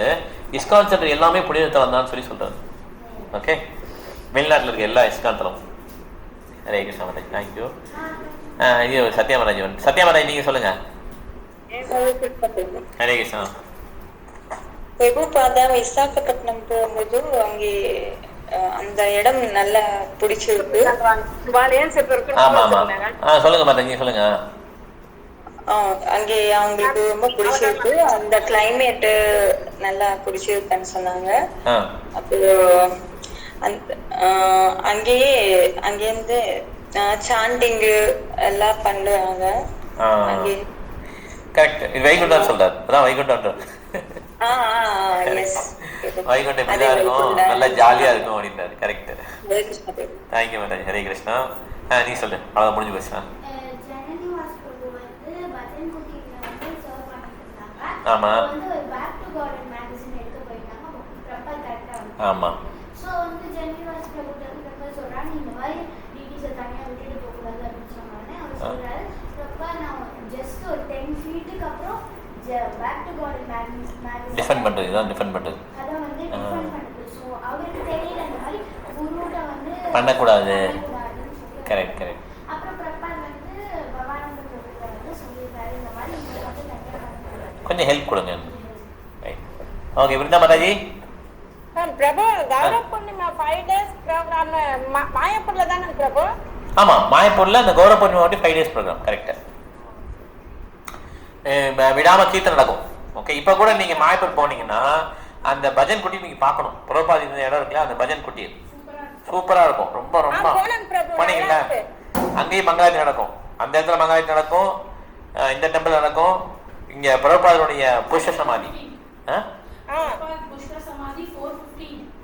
இஸ்கான் சென்டர் எல்லாமே புனிதத்தலம் தான் சொல்லி சொல்றாரு. ஓகே, வெளிநாட்டில் இருக்க எல்லா இஸ்கான் தலம். ஹரே கிருஷ்ணா மாதாஜி, தேங்க்யூ. இது சத்யாமராஜ், சத்யாமராஜ் நீங்க சொல்லுங்க. ஹரே கிருஷ்ணா. பிரபுபாதா விசாகப்பட்டினம் போகும்போது அங்கே அந்த இடம் நல்லா பிடிச்சிருக்கு. ஆமா ஆமா, சொல்லுங்க மாதாஜி சொல்லுங்க. அங்கே அவங்களுக்கு ரொம்ப பிடிச்சிருக்கு, அந்த கிளைமேட் நல்லா பிடிச்சிருக்குன்னு சொன்னாங்க. அப்புறம் அங்கேருந்து சாண்டிங் எல்லாம் பண்ணுவாங்க. கரெக்ட், இது வைகுண்டம் சொல்றாரு. அதான் வைகுண்டம். வைகுண்டம் இப்படிதான் இருக்கும், நல்லா ஜாலியா இருக்கும் அப்படின்றாரு. Correct, thank you Mataji. ஹரே கிருஷ்ணா. நீ சொல்லு, அவ்வளவுதான் முடிஞ்சு போச்சு. ஆமா ஆமா, சோ வந்து ஜெனிவாஸ் பிரபு சொல்றாங்க இந்த மாதிரி டிடிஸ் தனியா விட்டுட்டு போக கூடாது அப்படின்னு சொன்னானே அவர் சொல்றாரு, பிரபா நான் ஜஸ்ட் ஒரு 10 ஃபீட்டுக்கு அப்புறம் back to guard Magnus defend பண்றது, இதான் டிஃபெண்ட் பண்றது, அத வந்து டிஃபெண்ட் பண்றது. சோ அவருக்கு தெரியல இந்த மாதிரி குருட்ட வந்து பண்ண கூடாது. Correct correct. அப்புறம் பிரபா வந்து பவானந்த பிரபு வந்து சொல்லிருக்காரு இந்த மாதிரி நீங்க வந்து தனியா கொஞ்சம் ஹெல்ப் கொடுங்க. ஓகே, விருந்தா மாதாஜி. பிரபு, கௌரவ பூர்ணிமா 5 days ப்ரோக்ராம் மாயப்பூர்ல தானே பிரபு? ஆமா, மாயப்பூர்ல அந்த கௌரவ பூர்ணிமா 5 days ப்ரோக்ராம். கரெக்ட், விடாம கீர்த்தனை நடக்கும். ஓகே, இப்ப கூட நீங்க மாயப்பூர் போனீங்கன்னா அந்த பஜன் குட்டி நீங்க பார்க்கணும். புரோபாதி இடம் இருக்குல்ல, அந்த பஜன் குட்டி சூப்பரா இருக்கும். ரொம்ப ரொம்ப போனீங்களா, அங்கேயும் மங்களாத்தி நடக்கும். அந்த இடத்துல மங்களாத்தி நடக்கும், இந்த டெம்பிள் நடக்கும். இங்க புரோபாதனுடைய புஷ்ப சமாதி.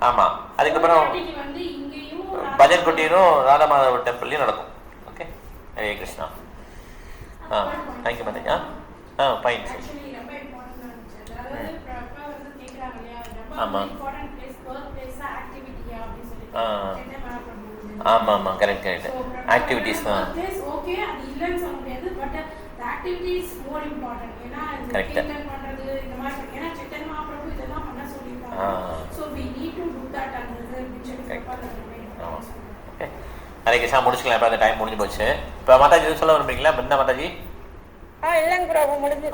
ஆமா, அதுக்கப்புறம் பஜன் குட்டியும் ராதாமாதவ டெம்பிள்லயும் நடக்கும். Okay, Hare Krishna. Thank you Mataji. Fine. ஆமா ஆமா ஆமா, கரெக்ட் கரெக்ட். ஆக்டிவிட்டிஸ் தான் கரெக்ட். ஹரே கிருஷ்ணா. முடிச்சுக்கலாம், இப்போ அந்த டைம் முடிஞ்சு போச்சு. இப்போ மாதாஜி எதுவும் சொல்ல விரும்புறீங்களா? பிருந்தா மாதாஜி.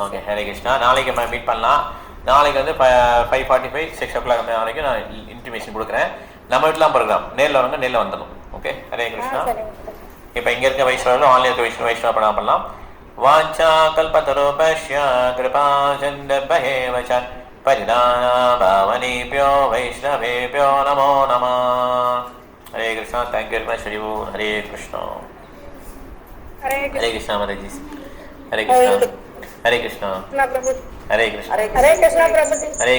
ஓகே, ஹரே கிருஷ்ணா. நாளைக்கு நம்ம மீட் பண்ணலாம். நாளைக்கு வந்து 5:45 6 o'clock வரைக்கும் நான் இன்டிமேஷன் கொடுக்குறேன். நம்ம வீட்டிலாம் ப்ரோக்ராம் நேரில் வரவங்க நேரில் வந்துடணும். ஓகே, ஹரே கிருஷ்ணா. இப்போ இங்கே இருக்க வைஷ்ணவர்களும் ஆன்லைன் இருக்க வைஷ்ணவ பண்ணலாம். வாஞ்சா கல்பதரூபஸ்ய கிருபா சந்தர்பஹேவ ச பரிதானா பாவனேப்யோ வைஷ்ணவேப்யோ நமோ நமः. Hare Krishna. Thank you very much. Hare Krishna. Hare Krishna Mataji. Hare Krishna. Hare Krishna. Hare Krishna. Hare Krishna Prabhuji. Hare